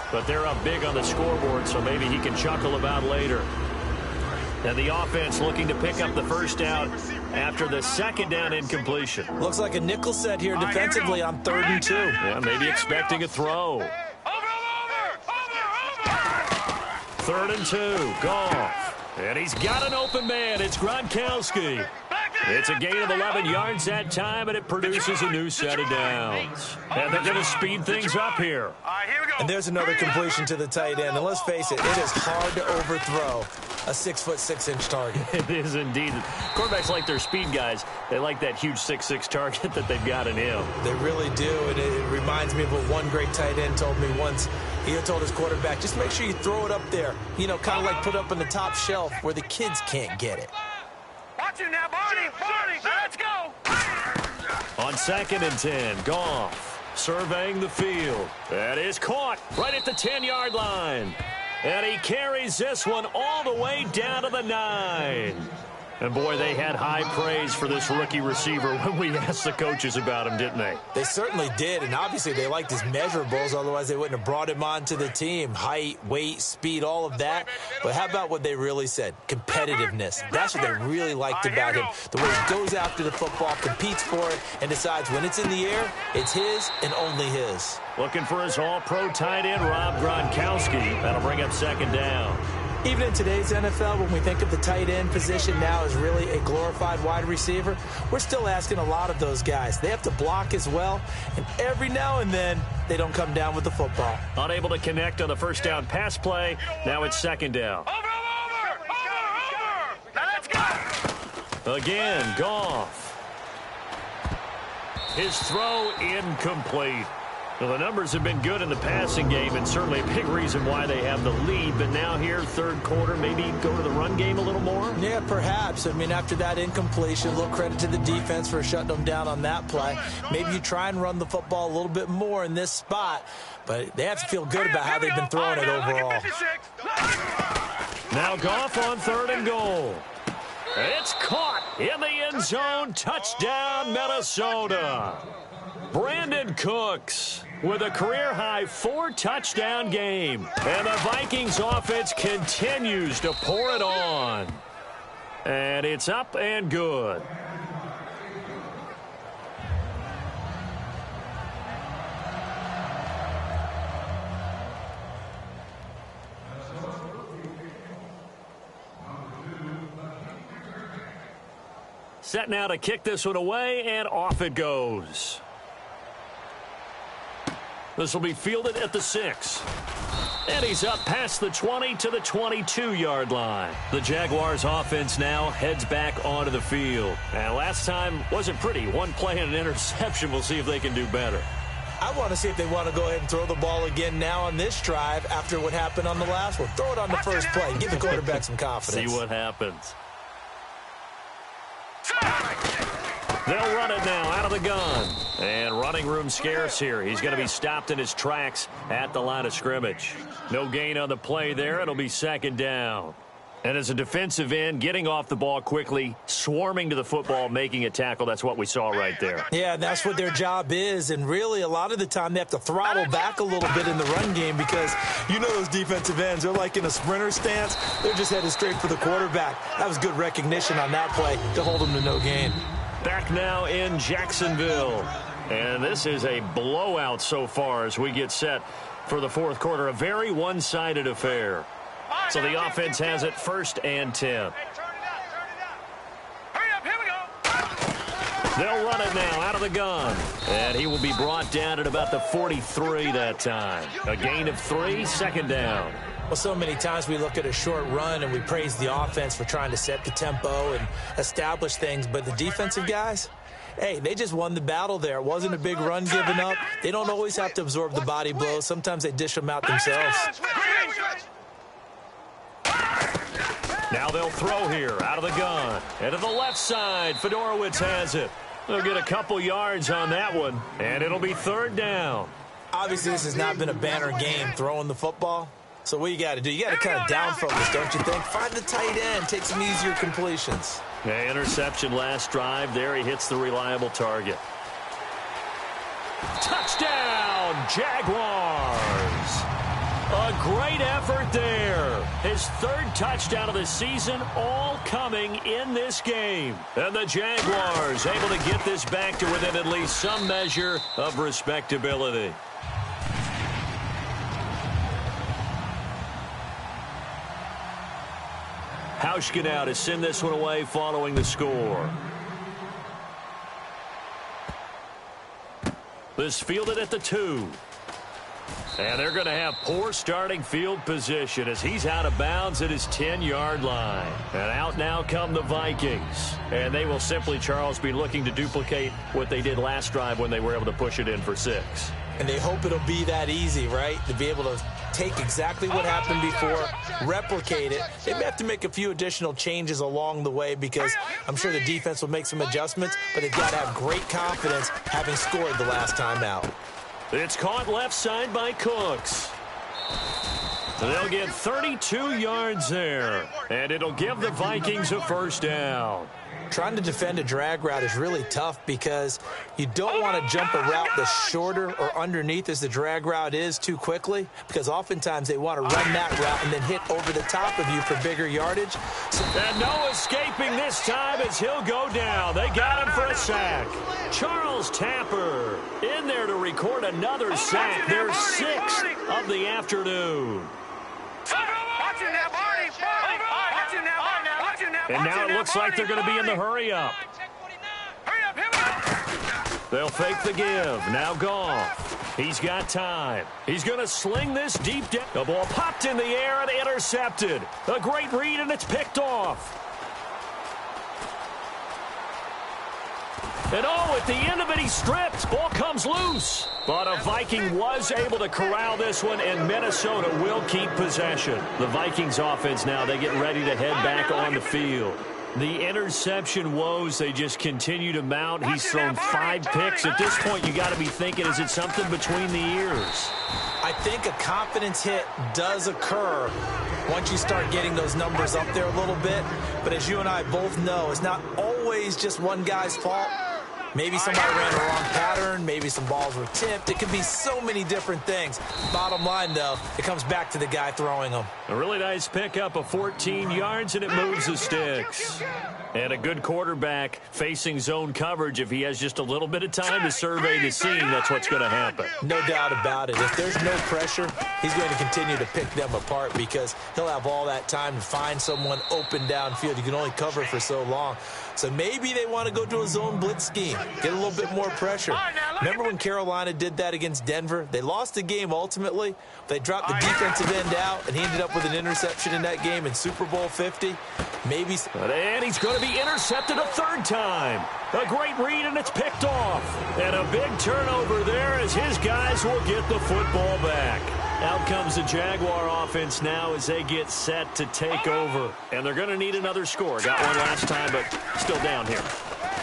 But they're up big on the scoreboard, so maybe he can chuckle about later. And the offense looking to pick up the 1st down after the 2nd down incompletion. Looks like a nickel set here defensively on 3rd and 2. Yeah, maybe expecting a throw. 3rd and 2, Goff. And he's got an open man. It's Gronkowski. It's a gain of 11 yards that time, and it produces a new set of downs. And they're going to speed things up here. All right, here we go. And there's another completion to the tight end. And let's face it, it is hard to overthrow a 6'6" target. It is indeed. Quarterbacks like their speed guys. They like that huge 6'6" target that they've got in him. They really do, and it reminds me of what one great tight end told me once. He had told his quarterback, just make sure you throw it up there. You know, kind of like put up on the top shelf where the kids can't get it. Watch you now, Barney. Barney, let's go. On 2nd and 10, Goff surveying the field. That is caught right at the 10-yard line. And he carries this one all the way down to the 9. And, boy, they had high praise for this rookie receiver when we asked the coaches about him, didn't they? They certainly did, and obviously they liked his measurables. Otherwise, they wouldn't have brought him onto the team. Height, weight, speed, all of that. But how about what they really said? Competitiveness. That's what they really liked about him. The way he goes after the football, competes for it, and decides when it's in the air, it's his and only his. Looking for his all-pro tight end, Rob Gronkowski. That'll bring up 2nd down. Even in today's NFL, when we think of the tight end position now as really a glorified wide receiver, we're still asking a lot of those guys. They have to block as well, and every now and then, they don't come down with the football. Unable to connect on the first down pass play. Now it's 2nd down. Over. Now let's go. Again, Goff. His throw incomplete. Well, the numbers have been good in the passing game, and certainly a big reason why they have the lead. But now here, 3rd quarter, maybe go to the run game a little more? Yeah, perhaps. I mean, after that incompletion, a little credit to the defense for shutting them down on that play. Maybe you try and run the football a little bit more in this spot, but they have to feel good about how they've been throwing it overall. Now Goff on 3rd and goal. It's caught in the end zone. Touchdown, Minnesota. Brandon Cooks with a career-high 4-touchdown game. And the Vikings offense continues to pour it on. And it's up and good. Set now to kick this one away, and off it goes. This will be fielded at the 6. And he's up past the 20 to the 22-yard line. The Jaguars offense now heads back onto the field. And last time wasn't pretty. One play and an interception. We'll see if they can do better. I want to see if they want to go ahead and throw the ball again now on this drive after what happened on the last one. Throw it on the first play. Give the quarterback some confidence. See what happens. They'll run it now out of the gun. And running room scarce here. He's going to be stopped in his tracks at the line of scrimmage. No gain on the play there. It'll be 2nd down. And as a defensive end, getting off the ball quickly, swarming to the football, making a tackle, that's what we saw right there. Yeah, that's what their job is. And really, a lot of the time, they have to throttle back a little bit in the run game because you know those defensive ends, they're like in a sprinter stance. They're just headed straight for the quarterback. That was good recognition on that play to hold them to no gain. Back now in Jacksonville. And this is a blowout so far as we get set for the 4th quarter. A very one-sided affair. So the offense has it 1st and 10. Hurry up, here we go. They'll run it now out of the gun. And he will be brought down at about the 43 that time. A gain of 3, 2nd down. Well, so many times we look at a short run and we praise the offense for trying to set the tempo and establish things, but the defensive guys, hey, they just won the battle there. It wasn't a big run given up. They don't always have to absorb the body blows. Sometimes they dish them out themselves. Now they'll throw here out of the gun. And to the left side, Fedorowicz has it. They'll get a couple yards on that one, and it'll be 3rd down. Obviously, this has not been a banner game throwing the football. So what you got to do, you got to kind of down focus, don't you think? Find the tight end, take some easier completions. Yeah, interception last drive. There he hits the reliable target. Touchdown, Jaguars. A great effort there. His 3rd touchdown of the season, all coming in this game. And the Jaguars able to get this back to within at least some measure of respectability. Hauschka now to send this one away following the score. This fielded at the 2. And they're going to have poor starting field position as he's out of bounds at his 10-yard line. And out now come the Vikings. And they will simply, Charles, be looking to duplicate what they did last drive when they were able to push it in for 6. And they hope it'll be that easy, right? To be able to take exactly what happened before, replicate it. They may have to make a few additional changes along the way because I'm sure the defense will make some adjustments, but they've got to have great confidence having scored the last time out. It's caught left side by Cooks. They'll get 32 yards there, and it'll give the Vikings a first down. Trying to defend a drag route is really tough because you don't want to jump a route that's shorter or underneath as the drag route is too quickly, because oftentimes they want to run that route and then hit over the top of you for bigger yardage. And no escaping this time as he'll go down. They got him for a sack. Charles Tapper in there to record another sack. Their 6th of the afternoon. And now it looks like they're going to be in the hurry-up. They'll fake the give. Now Goff. He's got time. He's going to sling this deep down. The ball popped in the air and intercepted. A great read, and it's picked off. And at the end of it, he stripped. Ball comes loose. But a Viking was able to corral this one, and Minnesota will keep possession. The Vikings offense now, they get ready to head back on the field. The interception woes, they just continue to mount. He's thrown 5 picks. At this point, you got to be thinking, is it something between the ears? I think a confidence hit does occur once you start getting those numbers up there a little bit. But as you and I both know, it's not always just one guy's fault. Maybe somebody ran the wrong pattern. Maybe some balls were tipped. It could be so many different things. Bottom line, though, it comes back to the guy throwing them. A really nice pickup of 14 yards, and it moves the sticks. And a good quarterback facing zone coverage. If he has just a little bit of time to survey the scene, that's what's going to happen. No doubt about it. If there's no pressure, he's going to continue to pick them apart because he'll have all that time to find someone open downfield. You can only cover for so long. So maybe they want to go to a zone blitz scheme, get a little bit more pressure. Remember when Carolina did that against Denver? They lost the game ultimately. They dropped the defensive end out, and he ended up with an interception in that game in Super Bowl 50. Maybe. And he's going to be intercepted a 3rd time. A great read, and it's picked off. And a big turnover there as his guys will get the football back. Out comes the Jaguar offense now as they get set to take over. And they're going to need another score. Got one last time, but still down here.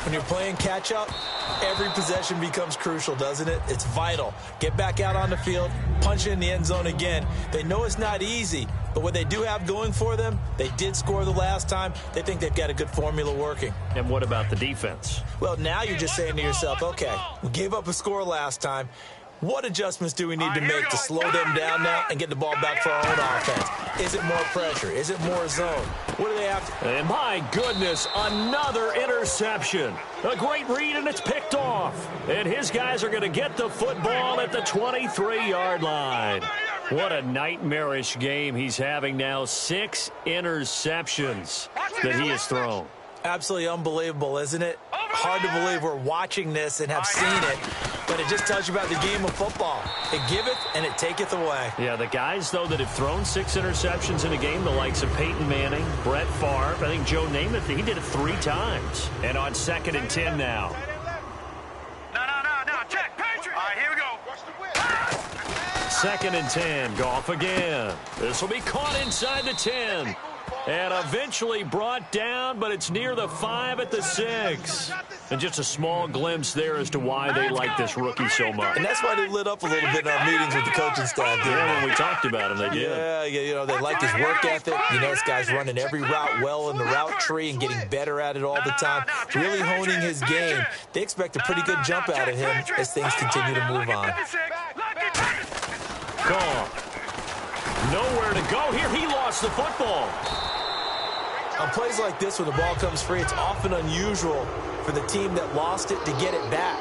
When you're playing catch-up, every possession becomes crucial, doesn't it? It's vital. Get back out on the field, punch it in the end zone again. They know it's not easy, but what they do have going for them, they did score the last time. They think they've got a good formula working. And what about the defense? Well, now you're just saying to yourself, okay, we gave up a score last time. What adjustments do we need to make to slow them down now and get the ball back for our own offense? Is it more pressure? Is it more zone? What do they have to... And my goodness, another interception. A great read, and it's picked off. And his guys are going to get the football at the 23-yard line. What a nightmarish game he's having now. 6 interceptions that he has thrown. Absolutely unbelievable, isn't it? Hard to believe we're watching this and have seen it, but it just tells you about the game of football. It giveth and it taketh away. Yeah, the guys, though, that have thrown 6 interceptions in a game, the likes of Peyton Manning, Brett Favre, I think Joe Namath, he did it 3 times. And on 2nd and 10 now. No, check, Patriot. All right, here we go. 2nd and 10, Goff again. This will be caught inside the 10. And eventually brought down, but it's near the 5 at the 6. And just a small glimpse there as to why they like this rookie so much. And that's why they lit up a little bit in our meetings with the coaching staff. Yeah, when we talked about him, they did. Yeah, you know, they like his work ethic. You know, this guy's running every route well in the route tree and getting better at it all the time. Really honing his game. They expect a pretty good jump out of him as things continue to move on. Goff. Nowhere to go here. He lost the football. On plays like this where the ball comes free, it's often unusual for the team that lost it to get it back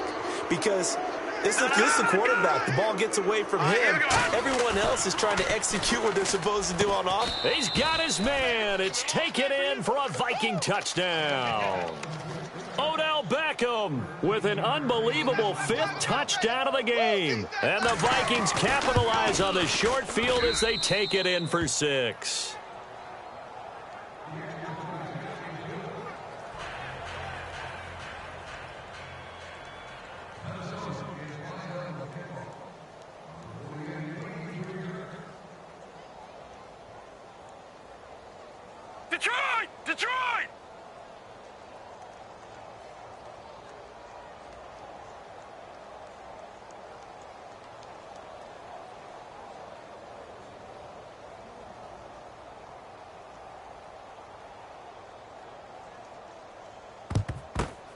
because This is the quarterback. The ball gets away from him. Everyone else is trying to execute what they're supposed to do on offense. He's got his man. It's taken in for a Viking touchdown. Odell Beckham with an unbelievable 5th touchdown of the game. And the Vikings capitalize on the short field as they take it in for 6. Detroit! Detroit!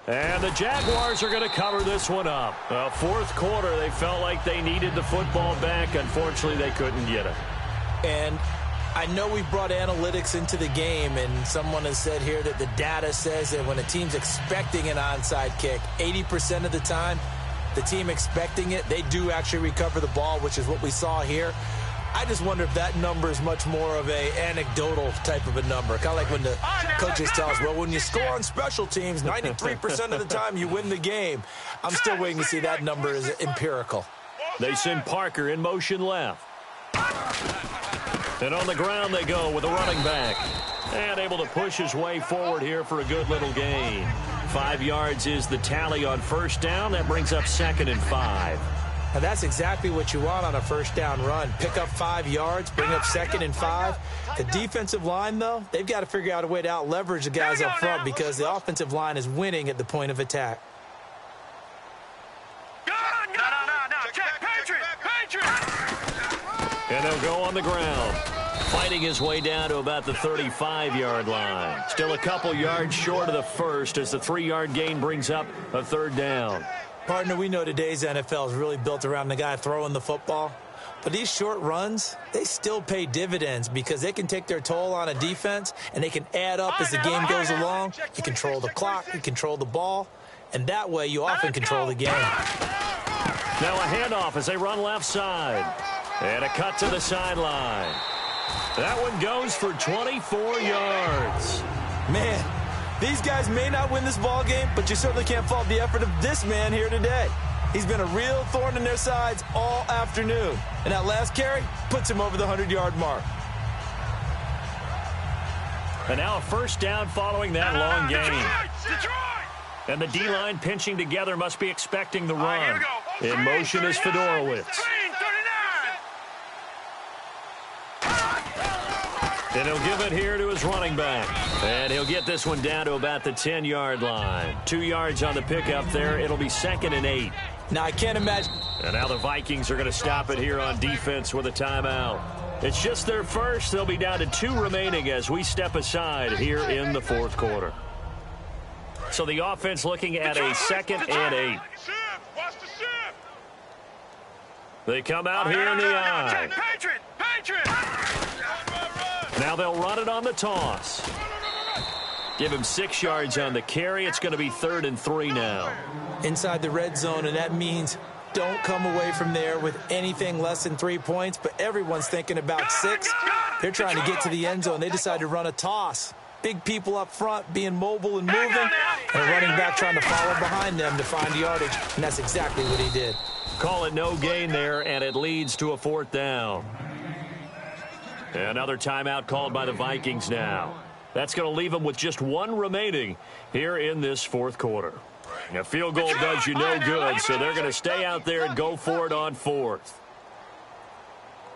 And the Jaguars are going to cover this one up. Fourth quarter, they felt like they needed the football back. Unfortunately, they couldn't get it. And I know we've brought analytics into the game, and someone has said here that the data says that when a team's expecting an onside kick, 80% of the time, the team expecting it, they do actually recover the ball, which is what we saw here. I just wonder if that number is much more of a anecdotal type of a number. Kind of like when the coaches tell us, well, when you score on special teams, 93% of the time you win the game. I'm still waiting to see that number is empirical. They send Parker in motion left. And on the ground they go with a running back. And able to push his way forward here for a good little gain. 5 yards is the tally on first down. That brings up 2nd and 5. Now that's exactly what you want on a first down run. Pick up 5 yards, bring up 2nd and 5. The defensive line, though, they've got to figure out a way to out-leverage the guys up front because the offensive line is winning at the point of attack. No. Check, Patriot! And they'll go on the ground. Fighting his way down to about the 35-yard line. Still a couple yards short of the first as the 3-yard gain brings up a 3rd down. Partner, we know today's NFL is really built around the guy throwing the football. But these short runs, they still pay dividends because they can take their toll on a defense and they can add up as the game goes along. You control the clock, you control the ball, and that way you often control the game. Now a handoff as they run left side. And a cut to the sideline. That one goes for 24 yards. Man, these guys may not win this ball game, but you certainly can't fault the effort of this man here today. He's been a real thorn in their sides all afternoon. And that last carry puts him over the 100-yard mark. And now a first down following that long gain. Detroit! And the D-line pinching together must be expecting the run. Here we go. In motion is Fedorowicz. And he'll give it here to his running back. And he'll get this one down to about the 10-yard line. 2 yards on the pickup there. It'll be 2nd and 8. Now, I can't imagine. And now the Vikings are going to stop it here on defense with a timeout. It's just their first. They'll be down to 2 remaining as we step aside here in the fourth quarter. So the offense looking at a 2nd and 8. They come out here in the eye. Patriot! Now they'll run it on the toss. Give him 6 yards on the carry. It's going to be 3rd and 3 now. Inside the red zone, and that means don't come away from there with anything less than 3 points, but everyone's thinking about 6. They're trying to get to the end zone. They decide to run a toss. Big people up front being mobile and moving, and a running back trying to follow behind them to find yardage, and that's exactly what he did. Call it no gain there, and it leads to a 4th down. Another timeout called by the Vikings now. That's going to leave them with just 1 remaining here in this fourth quarter. A field goal does you no good, so they're going to stay out there and go for it on 4th.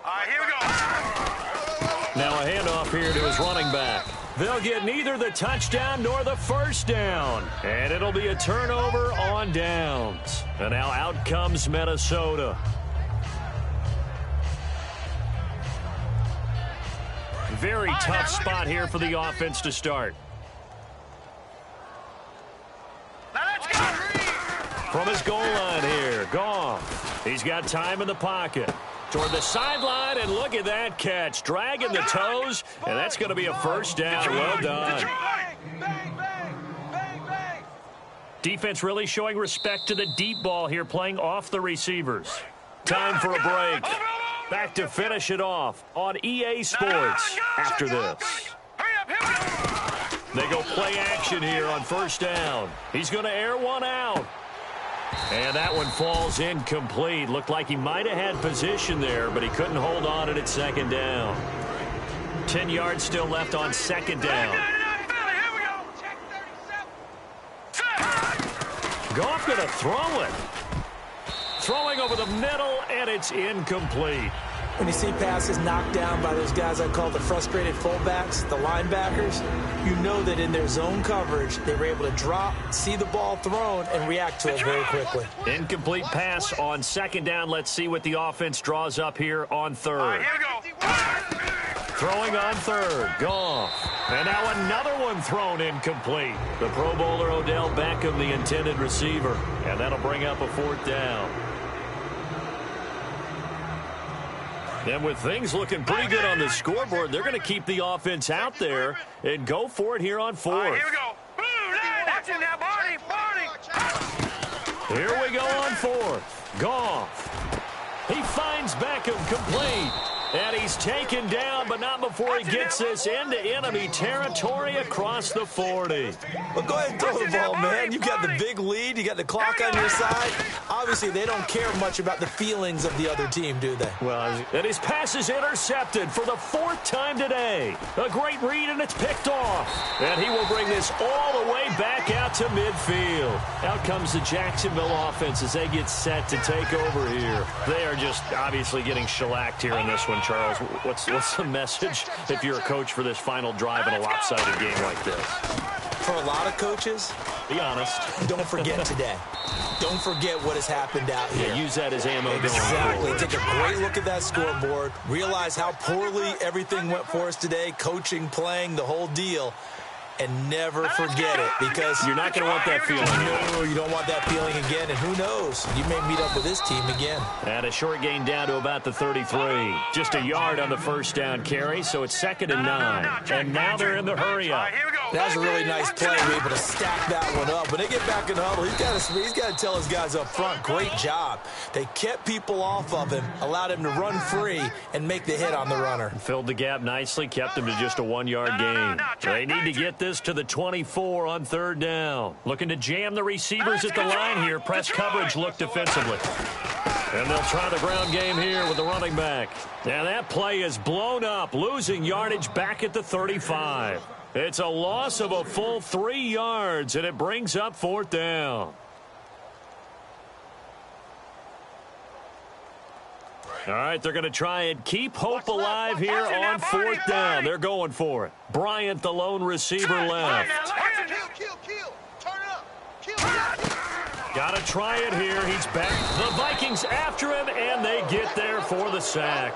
All right, here we go. Now a handoff here to his running back. They'll get neither the touchdown nor the first down. And it'll be a turnover on downs. And now out comes Minnesota. Very tough spot here for the offense to start. From his goal line here, Goff. He's got time in the pocket. Toward the sideline, and look at that catch. Dragging the toes, and that's going to be a first down. Well done. Defense really showing respect to the deep ball here, playing off the receivers. Time for a break. Back to finish it off on EA Sports after this. They go play action here on first down. He's going to air one out. And that one falls incomplete. Looked like he might have had position there, but he couldn't hold on at second down. 10 yards still left on second down. Goff going to throw it. Throwing over the middle, and it's incomplete. When you see passes knocked down by those guys I call the frustrated fullbacks, the linebackers, you know that in their zone coverage, they were able to drop, see the ball thrown, and react to it very quickly. Incomplete pass on second down. Let's see what the offense draws up here on third. Here we go. Throwing on third, Goff. And now another one thrown incomplete. The Pro Bowler Odell Beckham, the intended receiver. And that'll bring up a fourth down. And with things looking pretty good on the scoreboard, they're going to keep the offense out there and go for it here on fourth. Here we go. Watch it now, Barney. Barney. Here we go on fourth. Goff. He finds Beckham complete. And he's taken down, but not before he gets this into enemy territory across the 40. Well, go ahead and throw the ball, man. You've got the big lead. You got the clock on your side. Obviously, they don't care much about the feelings of the other team, do they? Well, and his pass is intercepted for the fourth time today. A great read, and it's picked off. And he will bring this all the way back out to midfield. Out comes the Jacksonville offense as they get set to take over here. They are just obviously getting shellacked here in this one. Charles, what's the message if you're a coach for this final drive in a lopsided game like this? For a lot of coaches, be honest. Don't forget today. Don't forget what has happened out here. Yeah, use that as ammo. Exactly. Take a great look at that scoreboard. Realize how poorly everything went for us today. Coaching, playing, the whole deal. And never forget it, because you're not going to want that feeling. No, you don't want that feeling again. And who knows? You may meet up with this team again. And a short gain down to about the 33. Just a yard on the first down carry, so it's 2nd and 9. And now they're in the hurry-up. That was a really nice play. We're able to stack that one up. When they get back in the huddle, he's got to tell his guys up front, great job. They kept people off of him, allowed him to run free, and make the hit on the runner. Filled the gap nicely, kept him to just a 1-yard gain. They need to get this to the 24 on third down. Looking to jam the receivers at the line here. Press coverage look defensively. And they'll try the ground game here with the running back. And that play is blown up, losing yardage back at the 35. It's a loss of a full 3 yards, and it brings up fourth down. All right, they're going to try and keep hope alive here on fourth down. They're going for it. Bryant, the lone receiver, left. Got to try it here. He's back. The Vikings after him, and they get there for the sack.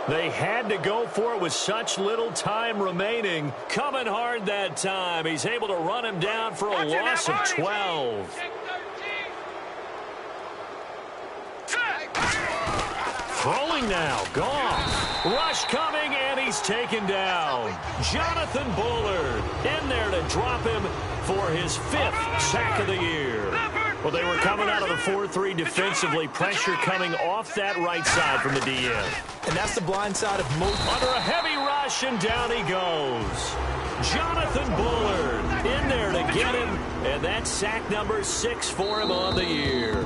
They had to go for it with such little time remaining. Coming hard that time. He's able to run him down for a loss of 12. Throwing now, Goff. Rush coming, and he's taken down. Jonathan Bullard in there to drop him for his 5th sack of the year. Well, they were coming out of the 4-3 defensively. Pressure coming off that right side from the DN. And that's the blind side of most. Under a heavy rush, and down he goes. Jonathan Bullard in there to get him, and that's sack number 6 for him on the year.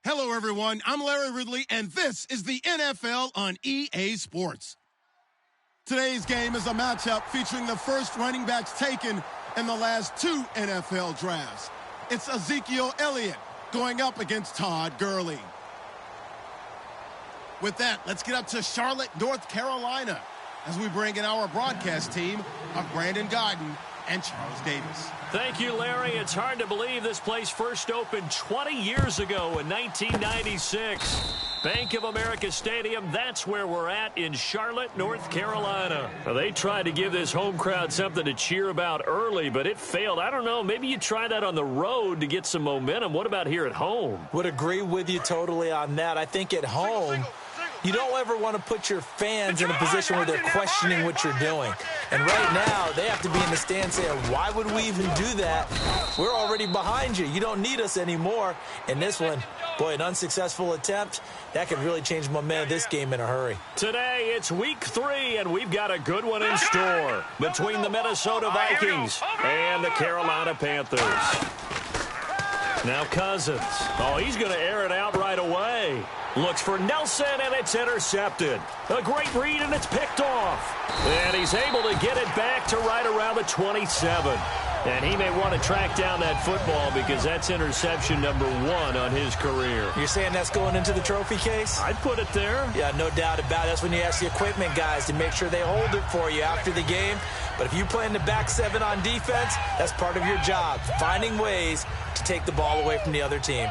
Hello, everyone. I'm Larry Ridley, and this is the NFL on EA Sports. Today's game is a matchup featuring the first running backs taken in the last 2 NFL drafts. It's Ezekiel Elliott going up against Todd Gurley. With that, let's get up to Charlotte, North Carolina, as we bring in our broadcast team of Brandon Gaudin and Charles Davis. Thank you, Larry. It's hard to believe this place first opened 20 years ago in 1996. Bank of America Stadium, that's where we're at in Charlotte, North Carolina. Well, they tried to give this home crowd something to cheer about early, but it failed. I don't know, maybe you try that on the road to get some momentum. What about here at home? Would agree with you totally on that. I think at home, you don't ever want to put your fans in a position where they're questioning what you're doing. And right now, they have to be in the stands saying, why would we even do that? We're already behind you. You don't need us anymore. And this one, boy, an unsuccessful attempt, that could really change the momentum of this game in a hurry. Today, it's week 3, and we've got a good one in store between the Minnesota Vikings and the Carolina Panthers. Now Cousins. Oh, he's going to air it out right away. Looks for Nelson, and it's intercepted. A great read, and it's picked off. And he's able to get it back to right around the 27. And he may want to track down that football because that's interception number 1 on his career. You're saying that's going into the trophy case? I'd put it there. Yeah, no doubt about it. That's when you ask the equipment guys to make sure they hold it for you after the game. But if you play in the back 7 on defense, that's part of your job, finding ways to take the ball away from the other team.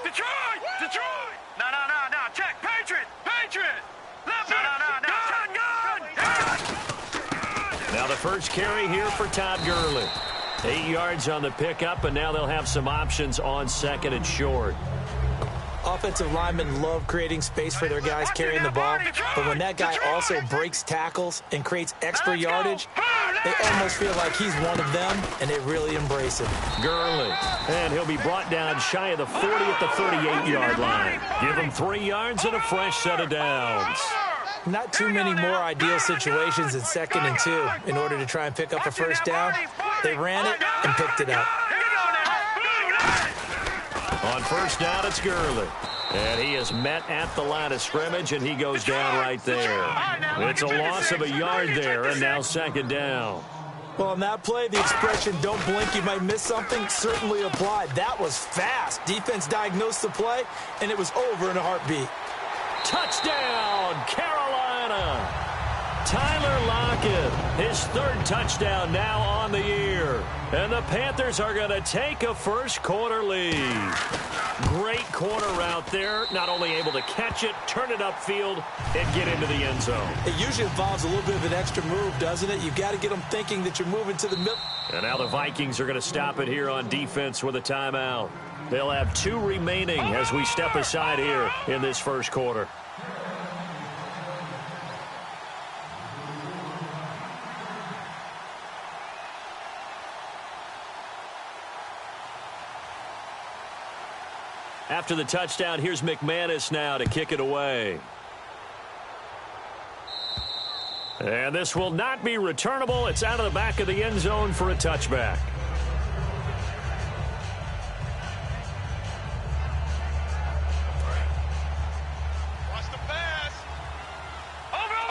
Detroit! No, check. Patriot! Left gun! Now the first carry here for Todd Gurley. 8 yards on the pickup, and now they'll have some options on 2nd and short. Offensive linemen love creating space for their guys carrying the ball, but when that guy also breaks tackles and creates extra yardage, they almost feel like he's one of them, and they really embrace it. Gurley, and he'll be brought down shy of the 40 at the 38-yard line. Give him 3 yards and a fresh set of downs. Not too many more ideal situations in 2nd and 2 in order to try and pick up a first down. They ran it and picked it up. On first down, it's Gurley. And he is met at the line of scrimmage, and he goes down right there. It's a loss of a yard there, and now 2nd down. Well, on that play, the expression, don't blink, you might miss something, certainly applied. That was fast. Defense diagnosed the play, and it was over in a heartbeat. Touchdown, Carolina! Tyler Lockett, his 3rd touchdown now on the year. And the Panthers are going to take a first quarter lead. Great corner route there. Not only able to catch it, turn it upfield, and get into the end zone. It usually involves a little bit of an extra move, doesn't it? You've got to get them thinking that you're moving to the middle. And now the Vikings are going to stop it here on defense with a timeout. They'll have 2 remaining as we step aside here in this first quarter. After the touchdown, here's McManus now to kick it away. And this will not be returnable. It's out of the back of the end zone for a touchback. Watch the pass.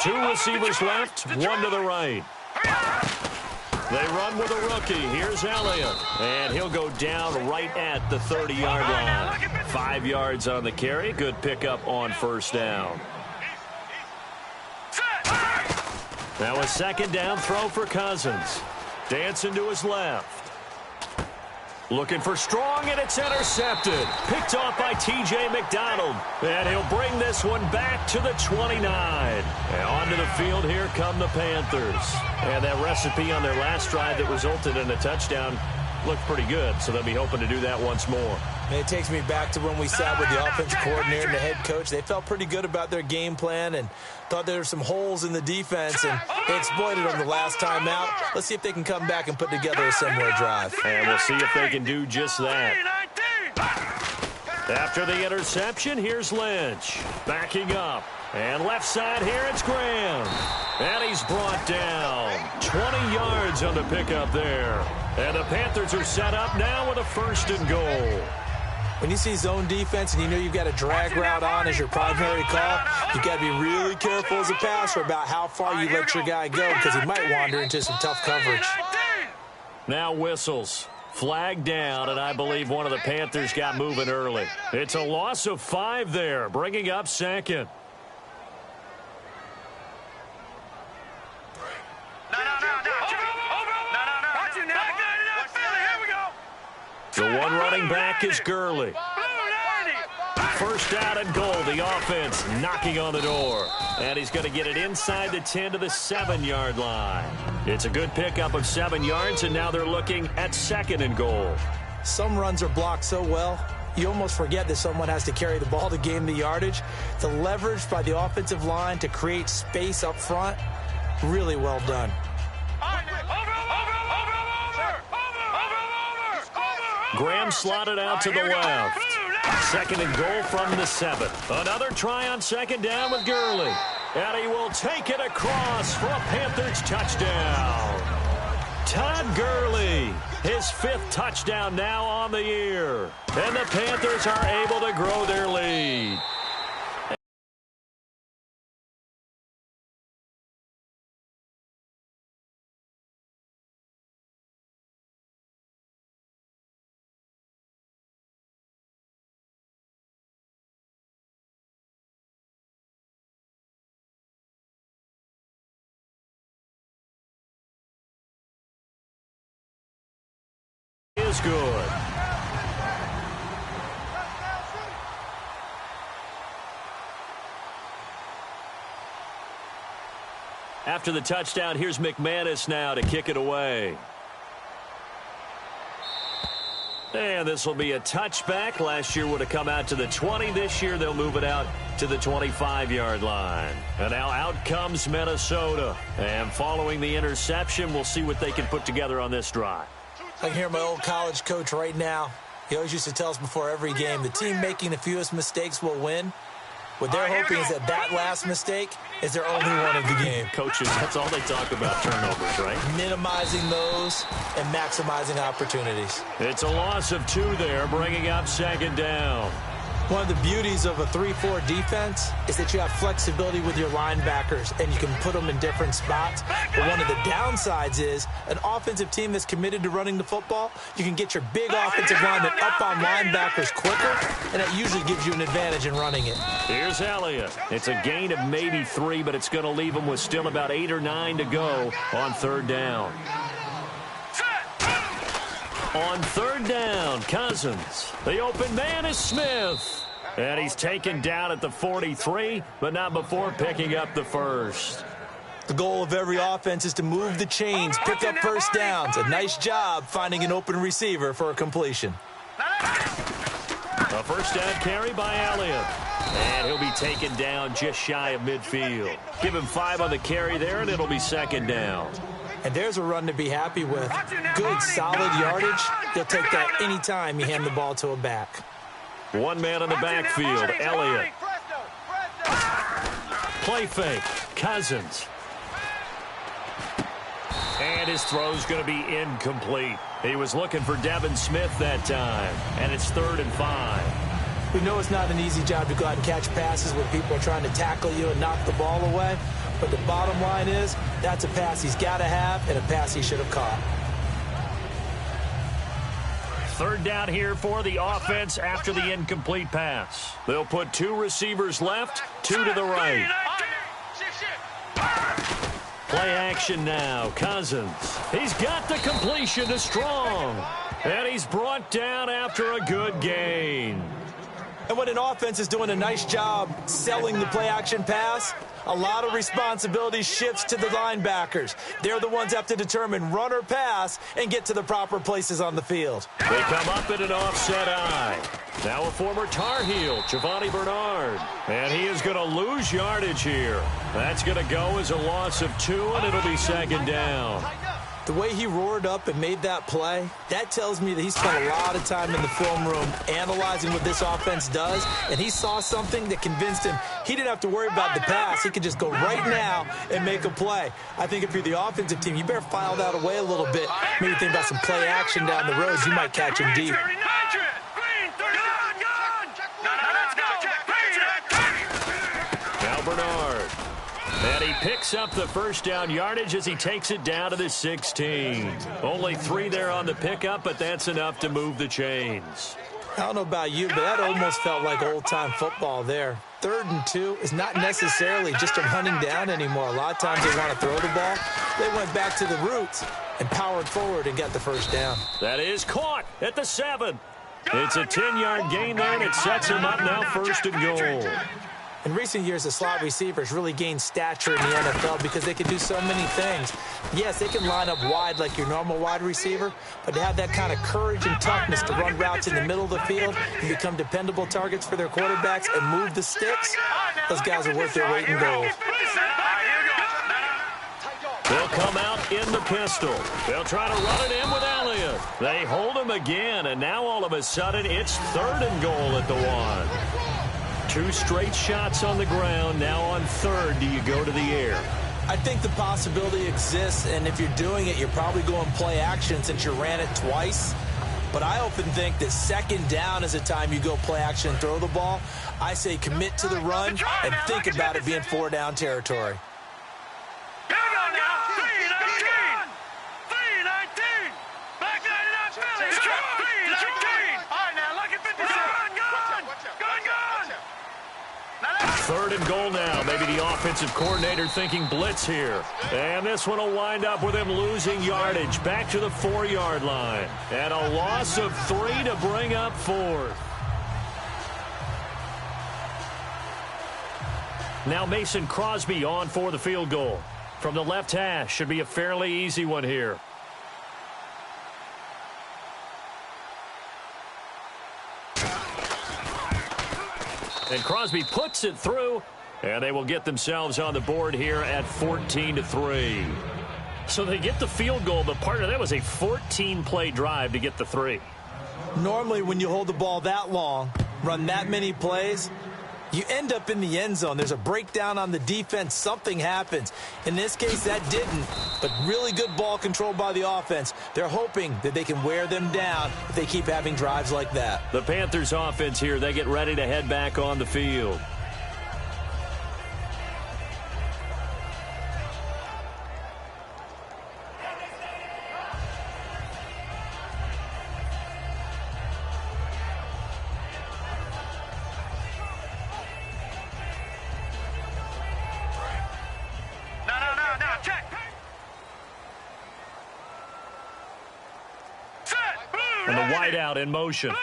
2 receivers left, 1 to the right. They run with a rookie. Here's Elliott. And he'll go down right at the 30-yard line. 5 yards on the carry. Good pickup on first down. Now a 2nd down throw for Cousins. Dancing to his left. Looking for Strong, and it's intercepted. Picked off by T.J. McDonald. And he'll bring this one back to the 29. And onto the field, here come the Panthers. And that recipe on their last drive that resulted in a touchdown looked pretty good, so they'll be hoping to do that once more. And it takes me back to when we sat with the offensive coordinator and the head coach. They felt pretty good about their game plan and thought there were some holes in the defense, and they exploited them the last time out. Let's see if they can come back and put together a similar drive. And we'll see if they can do just that. After the interception, here's Lynch. Backing up. And left side here, it's Graham. And he's brought down. 20 yards on the pickup there. And the Panthers are set up now with a 1st and goal. When you see zone defense and you know you've got a drag route on as your primary call, you've got to be really careful as a passer about how far you let your guy go because he might wander into some tough coverage. Now whistles. Flag down, and I believe one of the Panthers got moving early. It's a loss of 5 there, bringing up 2nd. The one running back is Gurley. 1st down and goal. The offense knocking on the door. And he's going to get it inside the 10 to the 7-yard line. It's a good pickup of 7 yards, and now they're looking at 2nd and goal. Some runs are blocked so well, you almost forget that someone has to carry the ball to gain the yardage. The leverage by the offensive line to create space up front, really well done. Graham slotted out to the left. 2nd and goal from the 7. Another try on 2nd down with Gurley. And he will take it across for a Panthers touchdown. Todd Gurley, his 5th touchdown now on the year. And the Panthers are able to grow their lead. Is good. After the touchdown, here's McManus now to kick it away. And this will be a touchback. Last year would have come out to the 20. This year they'll move it out to the 25-yard line. And now out comes Minnesota. And following the interception, we'll see what they can put together on this drive. I can hear my old college coach right now. He always used to tell us before every game, the team making the fewest mistakes will win. What they're hoping is that that last mistake is their only one of the game. Coaches, that's all they talk about, turnovers, right? Minimizing those and maximizing opportunities. It's a loss of 2 there, bringing up 2nd down. One of the beauties of a 3-4 defense is that you have flexibility with your linebackers and you can put them in different spots. But one of the downsides is an offensive team that's committed to running the football, you can get your big offensive lineman up on linebackers quicker, and that usually gives you an advantage in running it. Here's Elliott. It's a gain of maybe 3, but it's going to leave him with still about 8 or 9 to go on 3rd down. On 3rd down, Cousins. The open man is Smith. And he's taken down at the 43, but not before picking up the 1st. The goal of every offense is to move the chains, pick up 1st downs. A nice job finding an open receiver for a completion. A 1st down carry by Elliott. And he'll be taken down just shy of midfield. Give him 5 on the carry there, and it'll be 2nd down. And there's a run to be happy with. Good, solid yardage. You'll take that any time you hand the ball to a back. 1 man in the backfield, Elliott. Play fake, Cousins. And his throw's going to be incomplete. He was looking for Devin Smith that time. And it's 3rd and 5. We know it's not an easy job to go out and catch passes when people are trying to tackle you and knock the ball away. But the bottom line is, that's a pass he's got to have and a pass he should have caught. 3rd down here for the offense after the incomplete pass. They'll put 2 receivers left, 2 to the right. Play action now. Cousins. He's got the completion to Strong. And he's brought down after a good gain. And when an offense is doing a nice job selling the play-action pass, a lot of responsibility shifts to the linebackers. They're the ones that have to determine run or pass and get to the proper places on the field. They come up in an offset eye. Now a former Tar Heel, Giovanni Bernard. And he is going to lose yardage here. That's going to go as a loss of 2, and it'll be 2nd down. The way he roared up and made that play, that tells me that he spent a lot of time in the film room analyzing what this offense does, and he saw something that convinced him he didn't have to worry about the pass. He could just go right now and make a play. I think if you're the offensive team, you better file that away a little bit. Maybe think about some play action down the road. You might catch him deep. Now Bernard. And he picks up the first down yardage as he takes it down to the 16. Only 3 there on the pickup, but that's enough to move the chains. I don't know about you, but that almost felt like old-time football there. 3rd and 2 is not necessarily just a running down anymore. A lot of times they want to throw the ball. They went back to the roots and powered forward and got the first down. That is caught at the 7. It's a 10-yard gain there, and it sets him up now 1st and goal. In recent years, the slot receivers really gained stature in the NFL because they can do so many things. Yes, they can line up wide like your normal wide receiver, but to have that kind of courage and toughness to run routes in the middle of the field and become dependable targets for their quarterbacks and move the sticks, those guys are worth their weight in gold. They'll come out in the pistol. They'll try to run it in with Elliott. They hold him again, and now all of a sudden it's 3rd and goal at the 1. 2 straight shots on the ground. Now on 3rd, do you go to the air? I think the possibility exists, and if you're doing it, you're probably going play action since you ran it twice. But I often think that 2nd down is the time you go play action and throw the ball. I say commit to the run and think about it being 4-down territory. Third and goal now. Maybe the offensive coordinator thinking blitz here. And this one will wind up with him losing yardage back to the 4-yard line. And a loss of 3 to bring up 4th. Now Mason Crosby on for the field goal. From the left hash. Should be a fairly easy one here. And Crosby puts it through, and they will get themselves on the board here at 14-3. So they get the field goal, but part of that was a 14-play drive to get the 3. Normally, when you hold the ball that long, run that many plays, you end up in the end zone. There's a breakdown on the defense. Something happens. In this case, that didn't, but really good ball control by the offense. They're hoping that they can wear them down if they keep having drives like that. The Panthers offense here, they get ready to head back on the field. And the wideout in motion.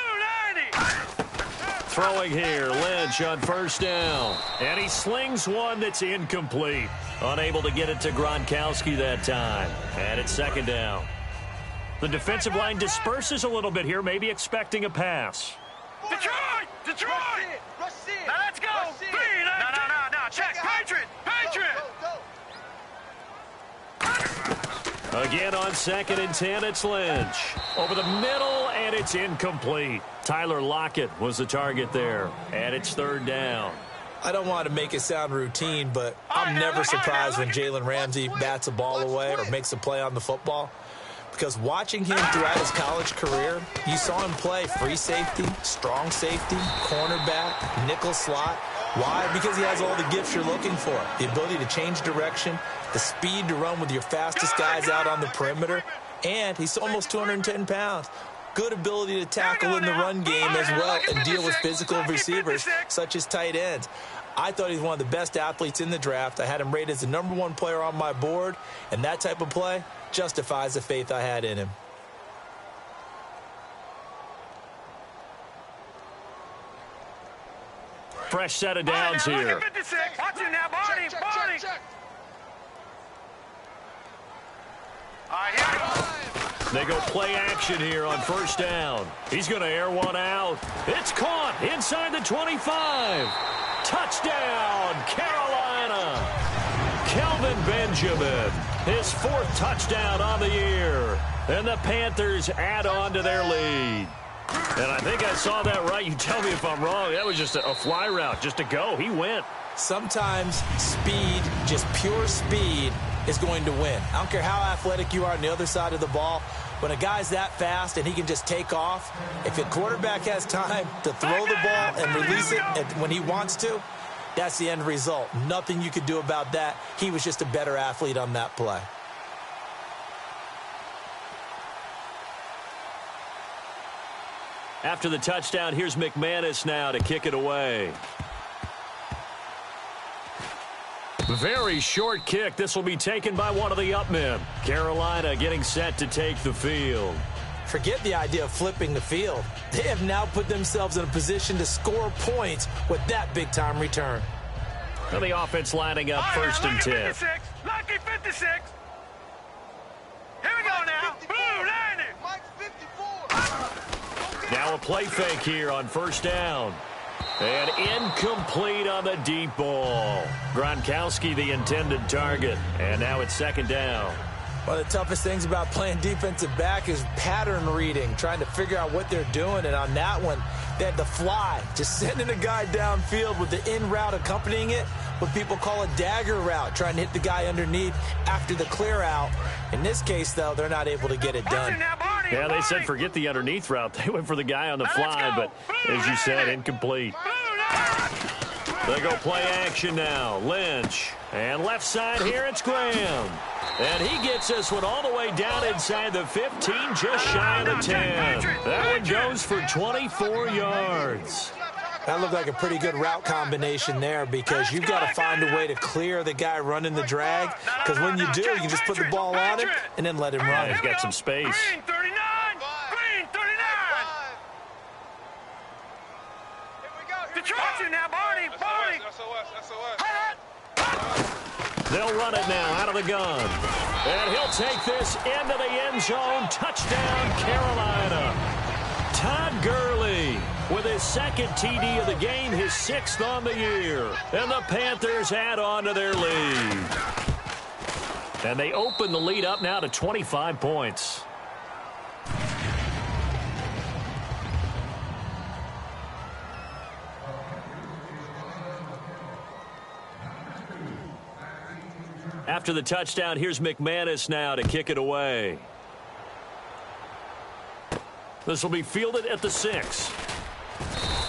Throwing here, Lynch on 1st down. And he slings one that's incomplete. Unable to get it to Gronkowski that time. And it's 2nd down. The defensive line disperses a little bit here, maybe expecting a pass. Detroit! Detroit! Now let's go! No. Check. Patriot! Again on 2nd and 10, it's Lynch. Over the middle, and it's incomplete. Tyler Lockett was the target there, and it's 3rd down. I don't want to make it sound routine, but I'm never surprised when Jalen Ramsey bats a ball away or makes a play on the football. Because watching him throughout his college career, you saw him play free safety, strong safety, cornerback, nickel slot. Why? Because he has all the gifts you're looking for. The ability to change direction, the speed to run with your fastest guys out on the perimeter, and he's almost 210 pounds. Good ability to tackle in the run game as well and deal with physical receivers such as tight ends. I thought he was one of the best athletes in the draft. I had him rated as the #1 player on my board, and that type of play justifies the faith I had in him. Fresh set of downs here. Watch him now, Barney. Check. All right, here we go. They go play action here on 1st down. He's going to air one out. It's caught inside the 25. Touchdown, Carolina. Kelvin Benjamin. his 4th touchdown on the year. And the Panthers add on to their lead. And I think I saw that right. You tell me if I'm wrong. That was just a fly route, just to go. He went. Sometimes speed, just pure speed, is going to win. I don't care how athletic you are on the other side of the ball. When a guy's that fast and he can just take off, if a quarterback has time to throw the ball and release it when he wants to, that's the end result. Nothing you could do about that. He was just a better athlete on that play. After the touchdown, here's McManus now to kick it away. Very short kick. This will be taken by one of the up men. Carolina getting set to take the field. Forget the idea of flipping the field. They have now put themselves in a position to score points with that big-time return. Well, the offense lining up first and 10. Lucky 56. Here we go now. Blue 90. Mike's 54. Now a play fake here on first down. And incomplete on the deep ball. Gronkowski the intended target. And now it's second down. One of the toughest things about playing defensive back is pattern reading, trying to figure out what they're doing. And on that one, they had the fly, just sending a guy downfield with the in route accompanying it, what people call a dagger route, trying to hit the guy underneath after the clear out. In this case, though, they're not able to get it done. Yeah, they said forget the underneath route. They went for the guy on the fly, but as you said, incomplete. They go play action now. Lynch. And left side here, it's Graham. And he gets this one all the way down inside the 15, just shy of the 10. That one goes for 24 yards. That looked like a pretty good route combination there because you've got to find a way to clear the guy running the drag, because when you do, you can just put the ball on him and then let him run. He's got some space. Green 39. Green 39. Detroit you now, Barney. Barney. They'll run it now out of the gun. And he'll take this into the end zone. Touchdown, Carolina. Todd Gurley with his 2nd TD of the game, his 6th on the year. And the Panthers add on to their lead. And they open the lead up now to 25 points. After the touchdown, here's McManus now to kick it away. This will be fielded at the 6.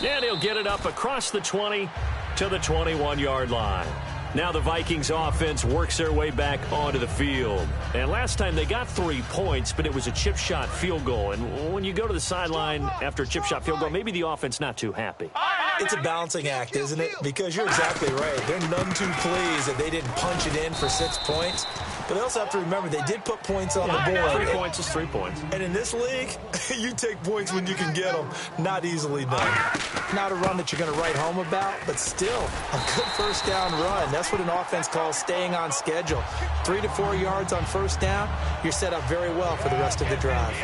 And he'll get it up across the 20 to the 21-yard line. Now the Vikings offense works their way back onto the field. And last time they got 3 points, but it was a chip shot field goal. And when you go to the sideline after a chip shot field goal, maybe the offense not too happy. It's a balancing act, isn't it? Because you're exactly right. They're none too pleased that they didn't punch it in for 6 points. But they also have to remember they did put points on the board. 3 points is 3 points. And in this league, you take points when you can get them. Not easily done. Not a run that you're going to write home about, but still a good first down run. That's what an offense calls staying on schedule. 3 to 4 yards on first down, you're set up very well for the rest of the drive.